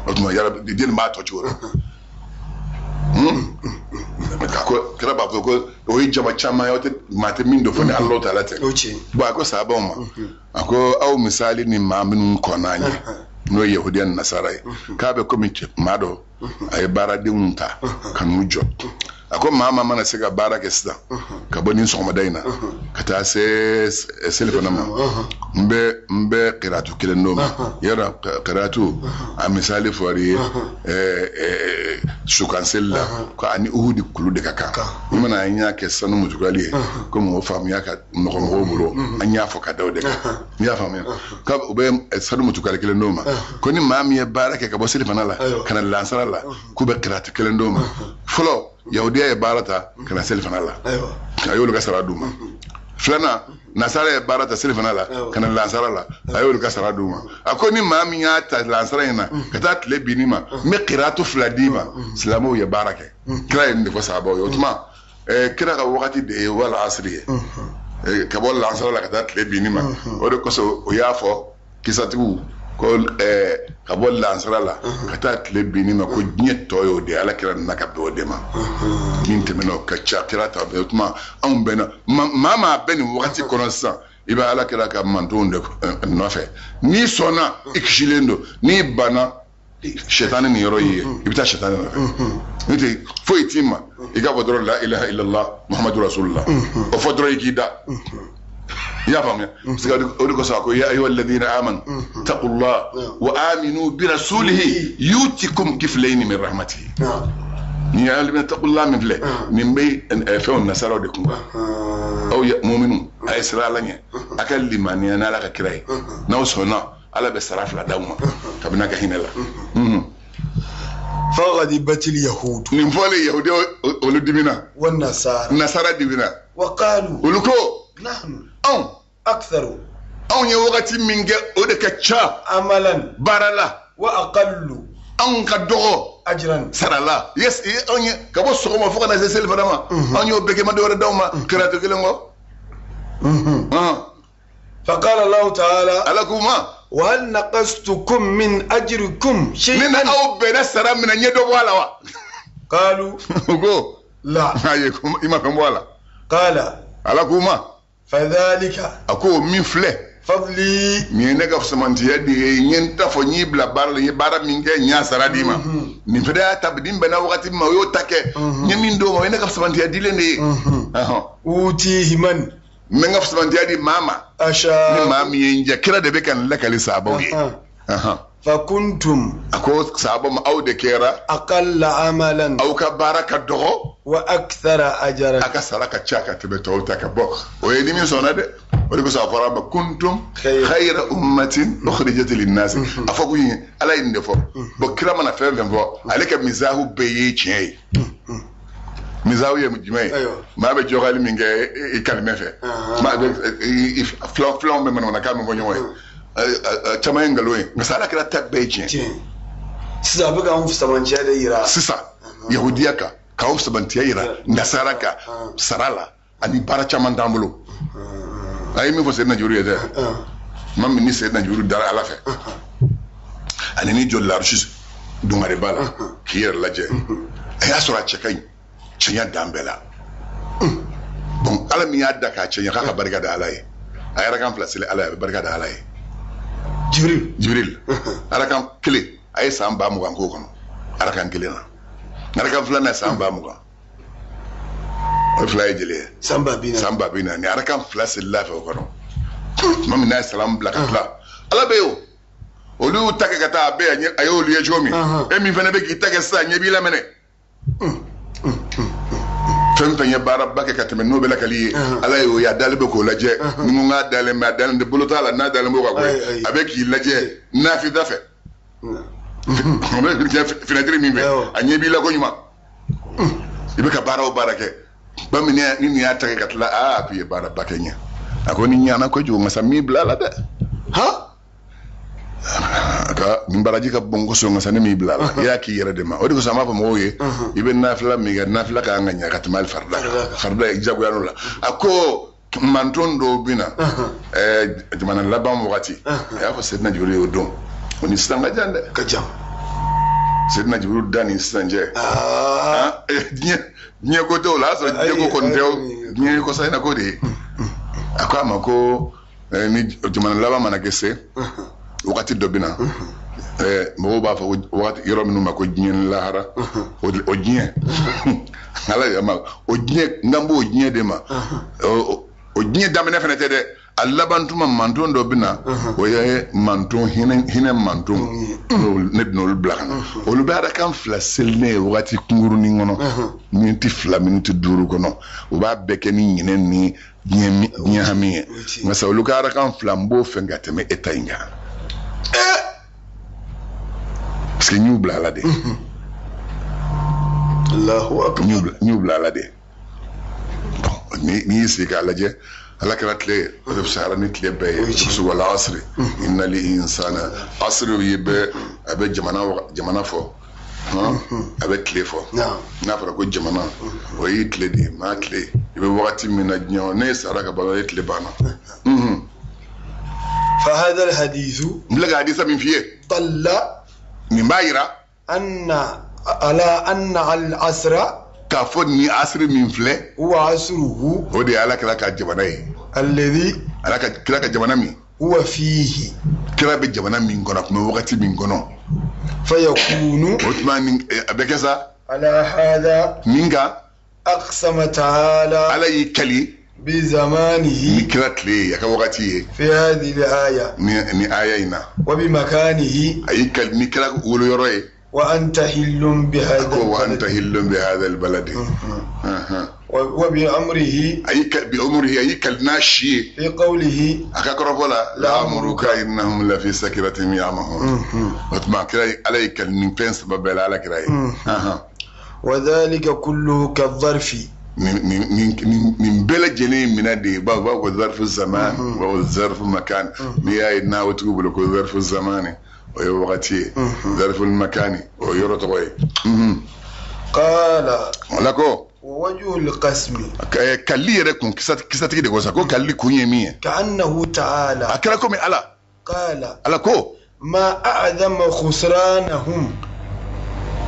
otuma yara din ma to ciwo ko kira ba ko o yi jama chama yote mate min do fone Allah ta'ala te ba ko sabon ma ako au misali ni ma min konani no yahudiyan nasarai ka be ko mi mado ay baradin ta kanu jo ako mama mana siga baraka sida ka boni so madaina kata se selfana ma mbe qiratu kileno yara qiratu a misali fori su kansella ko ani uhudi kulude kaka mana anya ke sanu mutugali ko mo fam yaka no ko buro anya fo ka dawde ya fam ka ube sanu mutugali kileno ma ko ni mami baraka ka bo selfana la kana lansara la ku be qiratu kileno ma folo yahudiya ya barata kana selfana la ayo luka sara duma flana nasara ya barata selfana la kana lansara la ayo luka sara duma akoni mami ya ta lansara ina kata tle binima me qiratu fladima islamu ya barake kira inde ko sahaba yo tuma kira ka wakati de wala asri ka bol lansara la kata tle binima o de ko so o yafo kisatu ko ka bol lansara la kata tle binima ko nyeto yo de ala kira naka do de ma min temeno ka chakira ta betuma an bena mama beni wakati kono sa iba ala kira ka mantonde no fe ni sona ikshilendo ni bana shetani ni yoro yi ibita shetani na fe fo itima iga bodro la ilaha illa allah muhammadur rasulullah o fodro ikida يا فهم أقول لكم يا أيها الذين آمنوا اتقوا الله وآمنوا برسوله يؤتكم كفلين من رحمته يا الذين اتقوا الله من فله من بي فهم نسروا لكم أو مؤمنون أي سرا لني أكل لمن ينالك كراي نوصلنا على بسرعة لا دوما تبنا كهينا لا فغضبت اليهود من فول اليهود ولد دينا والنصارى دينا وقالوا ولكو نحن أكثر يا وقت من جاء ودك تشا عملا برلا وأقل كدو أجرا سرلا يس أن كبو سوما فوق ناس سيل فرما أن يوبك ما دور دوما كراتو كلامه فقال الله تعالى ألكما وهل نقصتكم من أجركم شيئا من أو بين سرا من يدو ولا قالوا لا هايكم إما كم ولا قال ألكما فذلك أكو من فله فضلي من نجف سمانتي يدي ينتفع نيبلا بارا من جاي نياسرا ديما نفدا تبدين بنا وقت ما يوتك نمين دوما وينجف سمانتي يدي لني أوتيه من نجف سمانتي يدي ماما أشا مامي ينجا كلا دبكان لك لسابوي فكنتم أكو سابو أو دكيرا أقل عملا أو كبارك الدغو وأكثر أجرا أكسرك تشاكا تبتوتك بوك ويدي من سوناد ولكن سافرا كنتم خير أمة أخرجت للناس أفوكو على إندفو بكرا من أفهم فو عليك مزاهو بيجي مزاهو يمجمعي ما بجوغالي من يكلمة في ما فلان من ونكام من chama ngaloe ngasala kira tabbeje sisa buga mu samanci da ira sisa yahudiyaka k'aw sabantiya yira nasara ka sara la ani baara caman t'an bolo a ye min fɔ Seydina Jibril ye dɛ ma min ni Seydina Jibril dara Ala fɛ ani ni joli l'archi dungare b'a la k'i yɛrɛ lajɛ a y'a sɔrɔ a cɛ ka ɲi cɛnya dan bɛɛ la bon Ala min y'a da k'a cɛnya k'a ka barika da Ala ye a yɛrɛ kan fila seli Ala ye a bɛ barika da Ala ye Jibril Ala kan kelen a ye san 20 k'o kɔnɔ Ala kan kelen na Ala kan filanan san 20 o fila ye jeli ye san 20 ni Ala kan fila seli la fɛ o kɔnɔ tuma min n'a ye salamu bila ka tila Ala bɛ yen olu y'u ta kɛ ka taa a bɛɛ a y'olu ye cogo min e min fana bɛ k'i ta kɛ sisan ɲɛ b'i la minɛ fɛn fɛn ye baaraba kɛ ka tɛmɛ n'o bɛ lakali ye Ala y'o ye a dalen bɛ k'o lajɛ ni ko k'a dalen bɛ a dalen tɛ bolo t'a la n'a dalen b'o ka bɔ a bɛ k'i lajɛ nafida fɛ fenêtre min bɛ a ɲɛ b'i la ko ɲuman i bɛ ka baara o baara kɛ bamanan ni nin y'a ta kɛ ka tila a k'i ye baaraba kɛ ɲɛ a ko ni ɲana kojugu masa min bila a la dɛ ka nin baraji ka bon kosɔn masa ne m'i bila a la i y'a k'i yɛrɛ de ma o de kosɔn an b'a fɔ mɔgɔw ye i bɛ nafila min kɛ nafila ka kan ka ɲɛ ka tɛmɛ hali farida ye jagoya n'o la a ko manton dɔw bɛ na jamana laban wagati a y'a fɔ Seydina Jibril y'o don o ni sisan ka jan dɛ ka jan Seydina Jibril da ni sisan cɛ diɲɛ ko t'o la a y'a sɔrɔ diɲɛ ko kɔni tɛ diɲɛ kɔsa in na ko de ye a ko a ma ko ni jamana laban mana kɛ se wagati dɔ bɛ na mɔgɔw b'a fɔ wagati yɔrɔ minnu ma ko diɲɛ ni lahara o diɲɛ Ala de ma o diɲɛ n'an b'o diɲɛ de ma o diɲɛ daminɛ fana tɛ dɛ a laban tuma manton dɔ bɛ na o ye manton hinɛ manton ne bɛ n'olu bila ka na olu bɛ Ala kan fila selilen ye wagati kunkurunin kɔnɔ miniti 2 miniti 5 kɔnɔ u b'a bɛɛ kɛ ni ɲinɛ ni diɲɛ hami ye nka sa olu ka Ala kan fila n b'o fɛ ka tɛmɛ e ta in kan parce que n y'u bila Ala de n y'u bila Ala de n'i y'i sigi k'a lajɛ Ala kɛra tile o de bɛ sahara ni tile bɛɛ ye muso wala asiri inna li insana asiri ye bɛɛ a bɛ jamana fɔ a bɛ tile fɔ n'a fɔra ko jamana o y'i tile de ye maa tile i bɛ wagati min na diɲɛ ne ye sahara ka ban o ye tile banna فهذا الحديث بلغ حديث من فيه دل من بايرا على أن العصر كافوني عصر من فله هو عصره هو دي على كلا كجبناي الذي على كلا كجبنامي هو فيه كلا بجبنا من كنا كم وقت من كنا فيكون عثمان بكذا على هذا مينغا أقسم تعالى على يكلي بزمانه كراتلي يا كوغاتي في هذه الآية ني آية وبمكانه أي كلمة كلا ولو يروي وأنت حل بهذا البلد وبأمره بأمره أي كلناشي في قوله أكاكرفولا لأمرك إنهم لفي سكرتهم يعمهون وتما كلا علي كلمة فين سبب على كلا وذلك كله كالظرف من بلد جنين من هذه بابا ظرف الزمان وظرف المكان نيا وتقول لك ظرف الزمان ويوغتي ظرف المكان ويرتقي قال لكو ووجه القسم كاللي يركون كساتي دي كوسا كاللي كونيمي كأنه تعالى أكلكم على قال لكو ما أعظم خسرانهم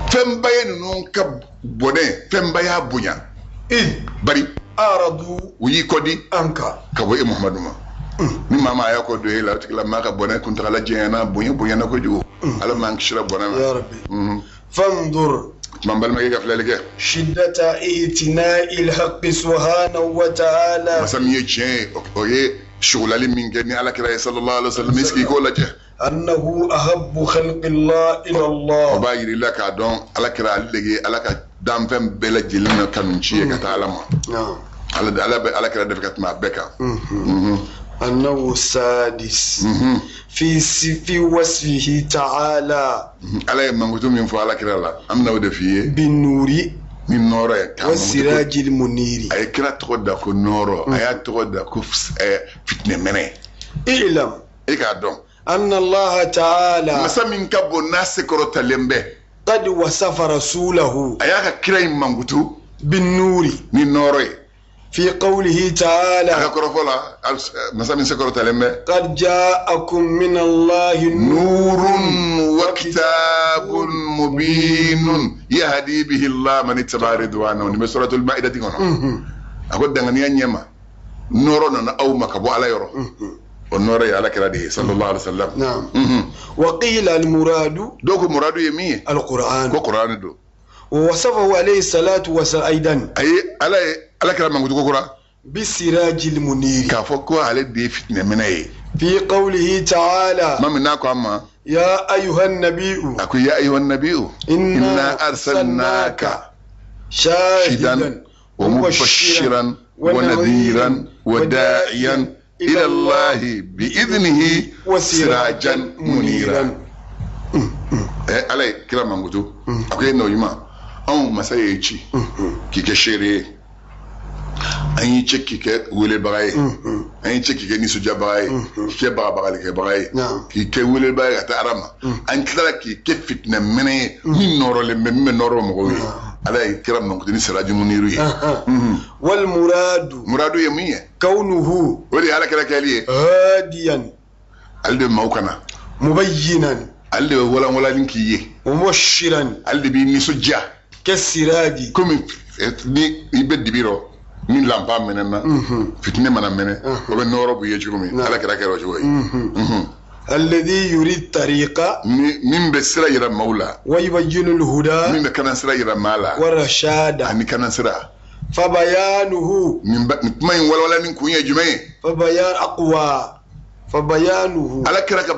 فم بين نونك بوني فم بيا بونيا bari aradu uyi kodi anka kabo e muhammadu ma ni mama ya ko do ila tikla maka bonay kun tagala jena bunya na ko ju ala man kishra bona ya rabbi fanzur mambal ma ga flaleke shiddata itina'il haqq subhanahu wa ta'ala masam ye je oye shugulali min gani ala kira sallallahu alaihi wasallam miski ko laje annahu ahabbu khalqillah ila Allah wa bayri laka don ala kira lege ala ka dam fem bela jilna kanun ciye ka ta alama ala kira da fikat ma beka annahu sadis fi wasfihi ta'ala ala mangutu min fo ala kira la amna wada fiye bin nuri min noro ka wasirajil muniri ay kira to da ko noro ay to da ko fitne mene ilam e ka don anna Allah ta'ala masamin kabo nasikoro talembe قد وصف رسوله ayaka kira mangutu بالنور ni noroy في قوله تعالى akakoro fola masami sekoro talemme قد جاءكم من الله nurun wa kitabun mubinun yahdi bihi Allah man ittaba ridwanahu ni suratul ma'idah ngono akodanga ni nyema noro na aw makabo ala yoro ونوري على كرادي صلى الله عليه وسلم. نعم. وقيل المراد دوك مراد يمي القرآن. القرآن دو. ووصفه عليه الصلاة والسلام أيضا. أي على كلام من القرآن. بالسراج المنير. كافوكو على دي فتنة مني. في قوله تعالى. ما مناكو أما. يا أيها النبي. أكو يا أيها النبي. إنا أرسلناك شاهدا ومبشرا ونذيرا وداعيا إلى الله بإذنه وسراجا منيرا. علي كلام مانغوتو أكو نويما أو مسايتشي كي شيري أني تشكي كي ولي باي أني تشكي كي نيسو جاباي كي باغا كي باي كي ولي باي تارما أنت لكي كيف فتنة مني من نورو من نورو مغوي علي كلام مانغوتو سراج منير. والمراد يمية كونه ولي على كلا كاليه هاديا الدي موكنا مبينا الدي ولا لينكي ومبشرا الدي بي سجا كالسراج كوم ني يبدي بيرو من لامبا مننا فتنه منا من وبنورو بيجومي على كلا كلا جوي الذي يريد طريقة من بسرا يرى مولا ويبين الهدى من كان سرا يرى مالا والرشاد أني كان سرا فبيانه من ما ولا نكون يا جماعة فبيان أقوى فبيانه على كلا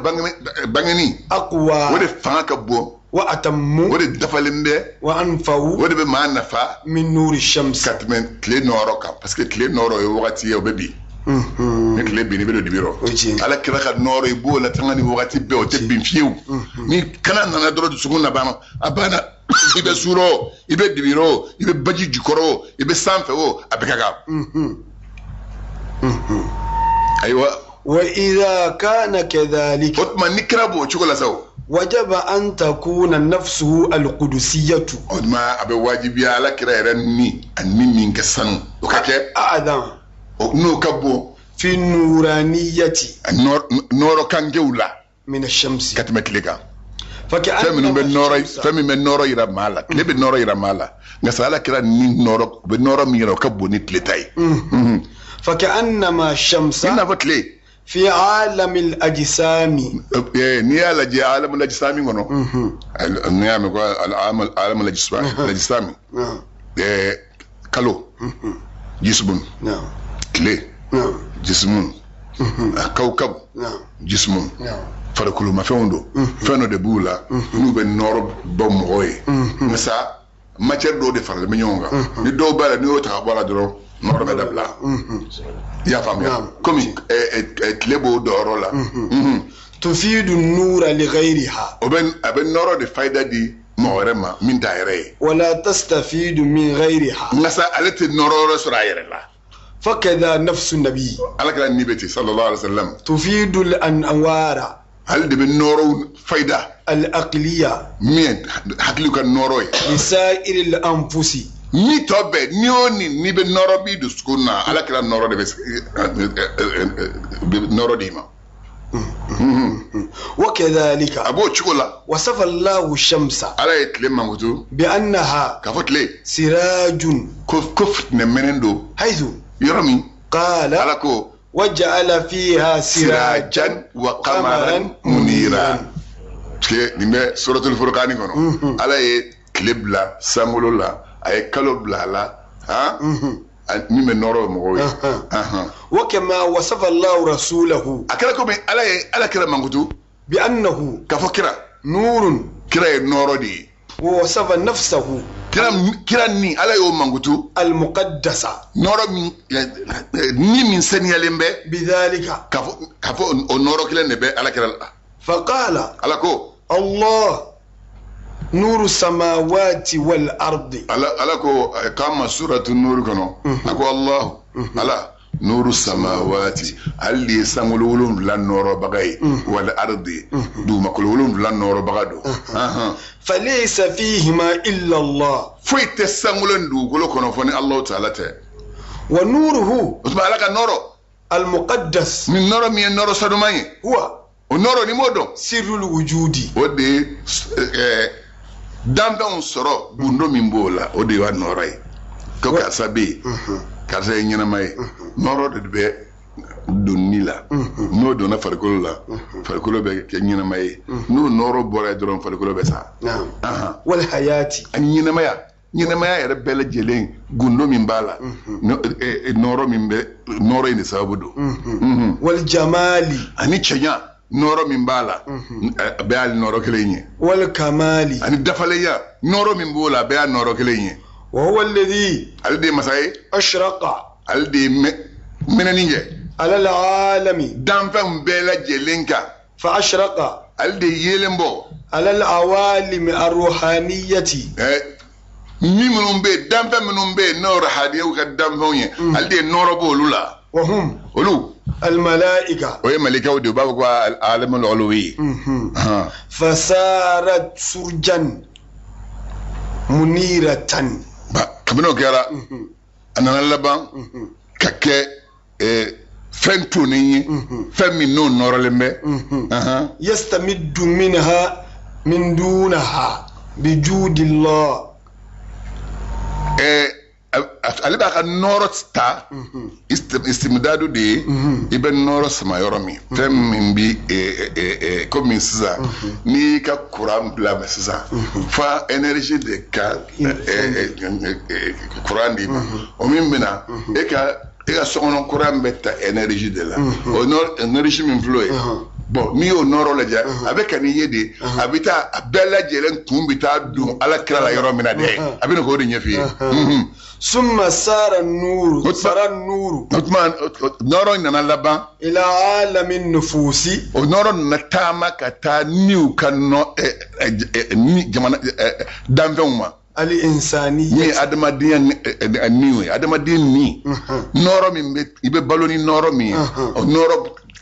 بانغني أقوى ودي فانك بو وأتم ودي دفالمبه وأنفو ودي بما نفا من نور الشمس كاتمن تلي نورو كام باسكو تلي نورو يوغاتي يو بيبي تلي بيني بيدو دي بيرو على كلا نورو يبو لا تانغاني وغاتي بيو تبين فيو مي كان نانا درو سكون باما ابانا ibe suro ibe dibiro ibe baji jikoro ibe sanfe o abekaga ايوه واذا كان كذلك otman nikrabo chukola saw وجب ان تكون النفس القدسيه otma abe wajibi ala kirayran ni anni min kasanu okake اعظم no kabo في النورانيه noro kangewla من الشمس katmetlika فكأن فمن نورو يرا مالا لبي نورو يرا مالا نسالا كرا ني نورو بنورو ميرو كبو نيت لتاي فكأنما الشمس في عالم الأجسام ني على عالم الأجسام غنو نعم عالم الأجسام كالو جسم كلي جسم كوكب جسم farakulu ma fɛnw fɛn de b'u la n'u bɛ nɔrɔ bɔ mɔgɔw ye nka sa matière dɔw de faralen bɛ ɲɔgɔn kan ni dɔw b'a la n'i y'o ta ka bɔ a la dɔrɔn nɔrɔ bɛ dabila i y'a faamuya komi tile b'o dɔyɔrɔ la tufidu nura li ghayriha a bɛ nɔrɔ de fayida di mɔgɔ wɛrɛ ma min t'a yɛrɛ ye wala tastafidu min ghayriha nka sa ale tɛ nɔrɔ wɛrɛ sɔrɔ a yɛrɛ la fakada nafsu nabi ala kɛra ni bɛ ten sallallahu alaihi wa sallam tufidu al-anwara hali de bɛ nɔrɔ fayida al-aqliya min hakili ka nɔrɔ ye lisairi al-anfusi ni tɔ bɛɛ ni o ni bɛ nɔrɔ b'i dusukun na ala kɛra nɔrɔ de bɛ nɔrɔ d'i ma وكذلك أبو تشولا وصف الله الشمس على يتلم مغتو بأنها كفت لي سراج كفت نمنندو حيث يرمي قال علىكو وجعل فيها سراجا وقمرا منيرا كي نمبر سورة الفرقان كنو على كلبلا سامولولا أي كلوبلا لا ها ميم نورو موي وكما وصف الله رسوله اكلكم على كلام مانغوتو بانه كفكرا نور كرا نورو دي ووصف نفسه كراني على يوم مانغوتو المقدسه نورو من سنيالمبه بذلك كفو نورو كلا نبه على كلا فقال علىكو الله نور السماوات والأرض علىكو كما سورة النور كنو أكو الله على nuru samawati alli sangululum lan noro bagay wal ardi du makululum lan noro bagado falaysa fihima illa Allah fuite sangulun du golo kono foni Allah ta'ala te wa nuruhu usma alaka noro al muqaddas min noro mi noro sadumani huwa onoro ni modo sirrul wujudi ode damba on soro bundo min bola ode wa noray ko ka sabi ka say nyina may noro de be donni la no do na farkolo la farkolo be ke nyina may no noro bora doron farkolo be sa wal hayati an nyina maya ya bela jelen gundo min bala noro min be noro ni sabudo wal jamali ani chenya noro min bala be al noro kelenye wal kamali ani dafaleya noro min bola be al noro kelenye wa huwa alladhi alde masay ashraqa alde menaninge ala alalami damfam bela jelenka fa ashraqa alde yelembo ala alawalim arruhaniyati minun be damfam minun be noro hadiyu ka damfonye alde noro bolula wa hum olu الملائكة وهي ملائكة ودبابك العالم العلوي فصارت سرجا منيرة كمنو كيرا أنا لبان كك فنتوني فمنون نور لمبه يستمد منها من دونها بجود الله ale b'a ka nɔrɔ ta istimdadu de ye i bɛ nɔrɔ sama yɔrɔ min fɛn min bi komi sisan n'i y'i ka kuran bila sisan fa énergie de ka kuran di ma o min bɛna e ka sokɔnɔ kuran bɛ ta énergie de la o énergie min filɛ o ye bon n'i y'o nɔrɔ lajɛ a bɛ ka n'i ye de a bɛ taa a bɛɛ lajɛlen kun bɛ taa don ala kira la yɔrɔ min na dɛ a bɛ na k'o de ɲɛf'i ye. ثم سار النور nɔrɔ nana laban إلى عالم النفوس o nɔrɔ nana taama ka taa niw ka jamana danfɛnw ma الإنسانية ni adamadenya niw ye adamaden ni nɔrɔ min bɛ i bɛ balo ni nɔrɔ min ye o nɔrɔ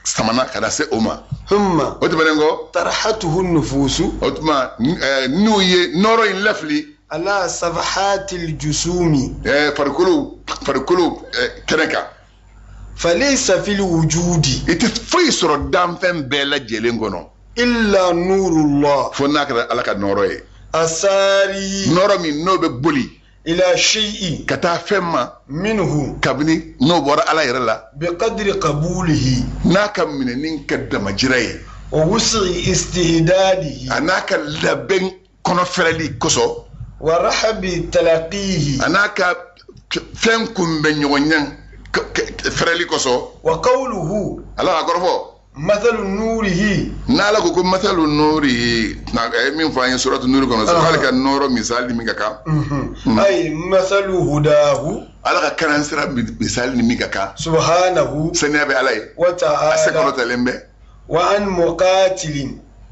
samana ka na se o ma ثم o tɛmɛnen kɔ طرحته النفوس o tuma niw ye nɔrɔ in lafili على صفحات الجسوم farikolo kɛnɛ kan فليس في الوجود i tɛ foyi sɔrɔ danfɛn bɛɛ lajɛlen kɔnɔ إلا نور الله fo n'a kɛra ala ka nɔrɔ ye أساري nɔrɔ min n'o bɛ boli إلى شيء ka taa fɛn ma منه kabini n'o bɔra ala yɛrɛ la بقدر قبوله n'a ka minɛni ka damajira ye ووسع استعداده a n'a ka labɛn kɔnɔfɛrɛli kosɔn ورحب تلقيه a n'a ka fɛn kunbɛn ɲɔgɔnya fɛrɛli kosɔn وقوله ala ka kɔrɔfɔ مثل نوره n'ala ko masalu nuri min fɔ an ye suratu nuri kɔnɔ so hali ka nɔrɔ misali min ka kan أي مثل هداه ala ka kalan sira misali min ka kan سبحانه saniya bɛ ala ye a وتعالى sekɔrɔtalen bɛ وعن مقاتل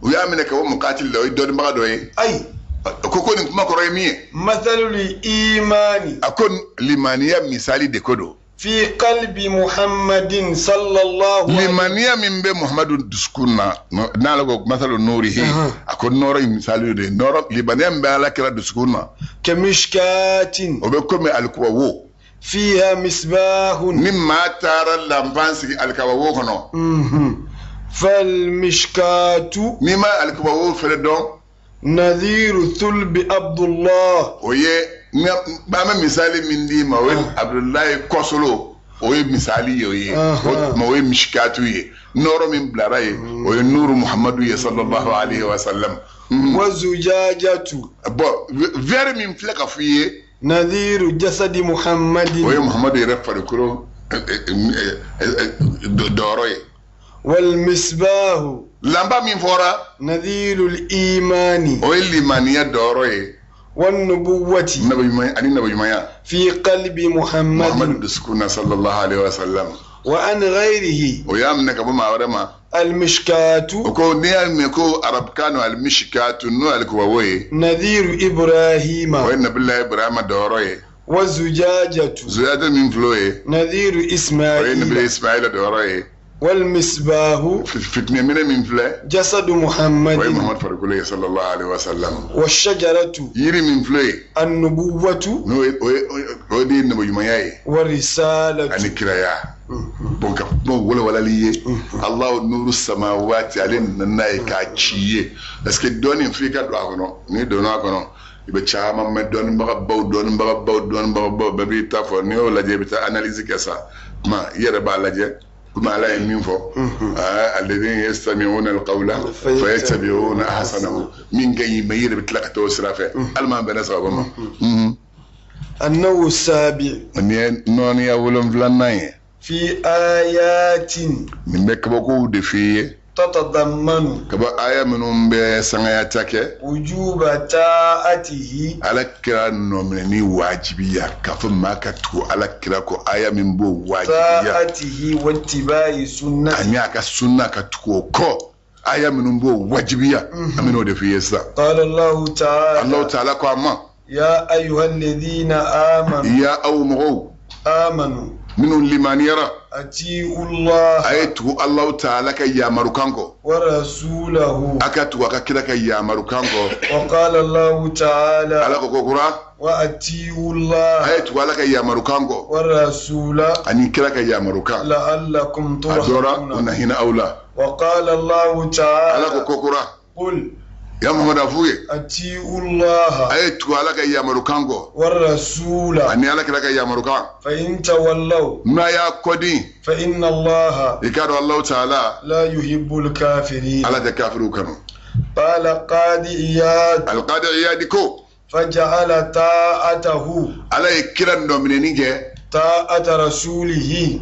u y'a minɛ ka bɔ mukatili la o ye dɔnnibaga dɔ ye أي ko nin kuma kɔrɔ ye min ye مثل الإيمان a ko limaniya misali de ko don في قلب محمد صلى الله عليه وسلم limaniya min bɛ muhamadu dusukun na n'ala ko masalu nurihi a ko nɔrɔ in misali de nɔrɔ limaniya min bɛ ala kira dusukun na كمشكاة o bɛ komi alikuba wo فيها مصباح ni maa taara lanfan sigi alikaba wo kɔnɔ فالمشكاة n'i ma alikuba wo fɛnɛ dɔn نذير ثلب عبد الله o ye an bɛ misali min d'i ma o ye abudulayi kɔsolo o ye misali ye o ye o ye misikatu ye nɔrɔ min bilara ye o ye nuru muhamadu ye sallallahu alaihi wa sallam وزجاجة bɔn vɛri min filɛ ka f'i ye نذير جسد محمد o ye muhamadu yɛrɛ farikolo dɔrɔ ye والمصباح lanba min fɔra نذير الإيمان o ye limaniya dɔrɔ ye والنبوة ani nabiɲumanya في قلب muhamadu محمد dusukun na sallallahu alaihi wa sallam وعن غيره o y'a minɛ ka bɔ maa wɛrɛ ma المشكاة o ko n'i y'a mɛn ko arabukanu alimishikatu n'o alikubawo ye نذير إبراهيم o ye nabilayi ibrahima dɔrɔ ye والزجاجة زيادة من فلوه نذير وين إسماعيل بإسماعيل دوره والمصباح فتنة من فلوه جسد وين محمد محمد فرقله صلى الله عليه وسلم والشجرة يري من فلوه النبوة نو دي نبو يمياي والرسالة أني كرايا بونك ولا ليه الله نور السماوات علينا نايكاتشيه بس كدوني فيك دواغنو ني دوناغنو ibe chama me don baga babi ta fo ni o laje bita analyse kessa ma yere ba laje kuma la min fo alladhina yastami'una alqawla fayattabi'una ahsanahu min gayi me yere bitlaka to sirafe alma bana sabama النوع السابع ni non ya wolum flanay في آيات min be kabo de fiye تتضمن kaba aya minum be sangaya take وجوب طاعته ala kira nomini wajibiya kafin ma ka tuko ala kira ko aya min bo wajibiya طاعته واتباع سنة anya ka sunna ka tuko ko aya min bo wajibiya amino da fiye sa قال الله تعالى Allah ta'ala ko amma يا أيها الذين آمنوا ya awmu آمنوا minun liman yara أطيعوا الله ayatu Allah ta'ala ka ya marukanko ورسوله aka tuwa ka kira ka ya marukanko وقال الله تعالى ala ko kokura وأطيعوا الله ayatu ala ka ya marukanko والرسول ani kira ka ya marukan لعلكم adora ترحمون wannan hina aula وقال الله ala ko تعالى kokura قل ya muhammad afuye أطيعوا الله ayatu ala ka ya marukanko والرسول ani ala kira ka ya marukan فإن تولوا ma ya kodi فإن الله ikado Allah ta'ala لا يحب الكافرين ala ta kafiru kanu قال قاضي إياد alqadi iyadiko فجعل طاعته ala kiran do minenige طاعة رسوله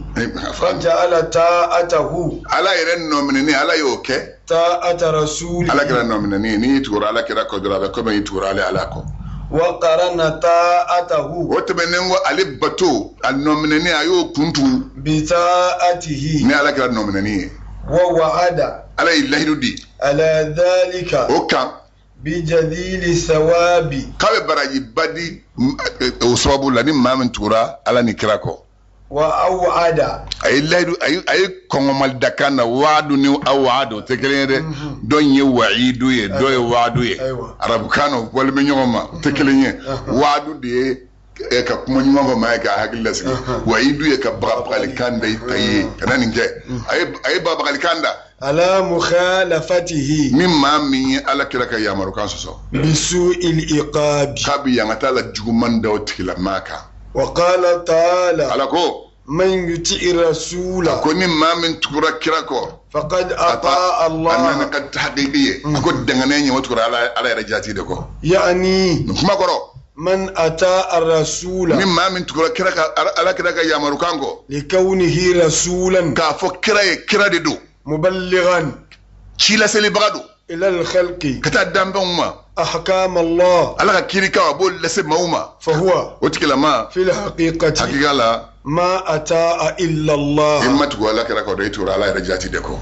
فجعل طاعته ala iren no mineni ala yoke طاعة رسوله ala kiran no mineni ni tura ala kira ko dura ko be tura ala ko وقرن طاعته wote benengo ali bato al no mineni ayo kuntu بطاعته ni ala kiran no mineni ووعد ala ilahidudi على ذلك oka بجذيل ثواب kabe baraji badi o sababu la ni mamin tura ala ni kira ko وأوعد ay laydu ay kongomal dakana wadu ni awado te kelende don ye waidu ye do ye wadu ye Aywa. arabu kano wal me nyoma te kelende wadu de e ka kuma nyoma ma ka hakilla sigi waidu ye ka babal kanda tayi kana ninge ay babal kanda على مخالفته mimma min ala kira ka yamaru kan so بسوء الإقاب kabi yangata la juguman da otila maka وقال تعالى ala ko من يطع الرسول ko ni mamin tura kira ko فقد أطاع annana الله kad haqiqiyye ko dangane ne wato ala ya rajati da ko يعني kuma koro من أطاع الرسول min mamin tura kira ka ala kira ka yamaru kango لكونه رسولا ka fo kira de do مبلغا chila seli bagado إلى الخلق kata dambe umma أحكام الله ala ka kiri ka bo lase mauma فهو otikila ma في الحقيقة hakika la ما أطاع إلا الله immatu ala kira ko de tura ala ya rajati de ko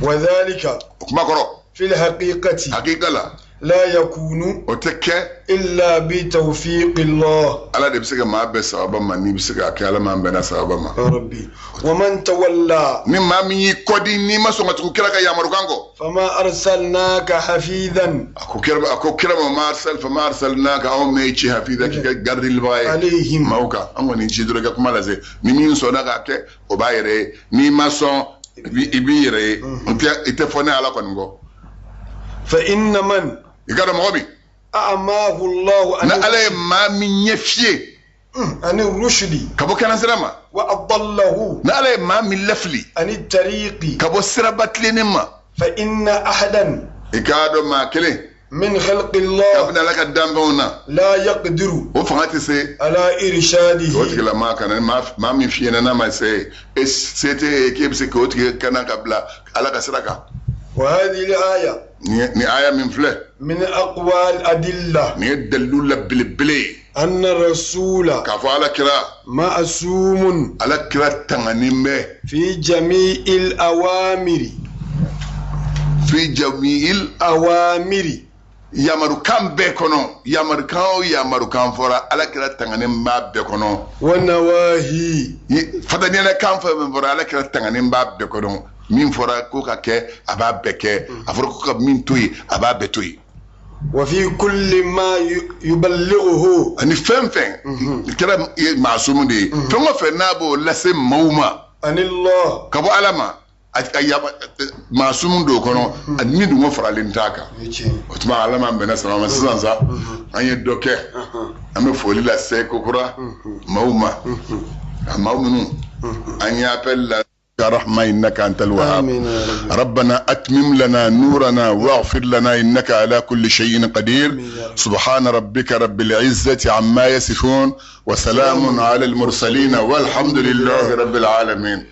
وذلك kuma koro في الحقيقة hakika la لا يكون oteke إلا بتوفيق الله ala de bisega ma be sababa man ni bisega kala ma be na sababa ma يا ربي ومن تولى ni ma mi yi kodi ni ma so ngatu kira ka yamaru kango فما أرسلناك حفيظا ako kira ma arsal fa ma arsalnaka aw me ci hafiza ki gardi libaye عليهم mauka an wani ci dura ga kuma la se ni min so daga ke o bayere ni ma so ibi yere ite fone ala kon go فإن من igara mo bi أعماه الله na ala ma min yefie عن الرشد kabo kana sirama وأضله na ala ma min lafli عن الطريق kabo sirabatle ne ma فإن أحدا ikado ma kele من خلق الله kabna laka dambona لا يقدر o fangati se على إرشاده otigila ma kana ma min fiena na ma se c'était kebse ko otigila kana kabla ala ka siraka وهذه الآية ni aya min fle من أقوى الأدلة ni dallu la bilbili أن الرسول ka fo ala kira معصوم ala kira tanganimbe في جميع الأوامر fi jami'il أوامر yamarukan bɛɛ kɔnɔ yamarukan o yamarukan fɔra alakira tanganen b'a bɛɛ kɔnɔ wa nawahi fatanyɛlɛ kan fɛn fɛn fɔra alakira tanganen b'a bɛɛ kɔnɔ min fɔra ko ka kɛ a b'a bɛɛ kɛ a fɔra ko ka min to yen a b'a bɛɛ to yen wa fi kulli ma yuballighuhu ani fɛn fɛn kɛra maasumu de ye fɛn o fɛn n'a b'o lase maaw ma anillah ka bɔ ala ma maasumu do kɔnɔ ani min dun ko faralen t'a kan o tuma ala m'an bɛnna sama ma sisan sa an ye dɔ kɛ an bɛ foli lase kokura maaw ma a maaw minnu an ye appel la يا رحمة إنك أنت الوهاب ربنا أتمم لنا نورنا واغفر لنا إنك على كل شيء قدير سبحان ربك رب العزة عما يصفون وسلام على المرسلين والحمد لله رب العالمين.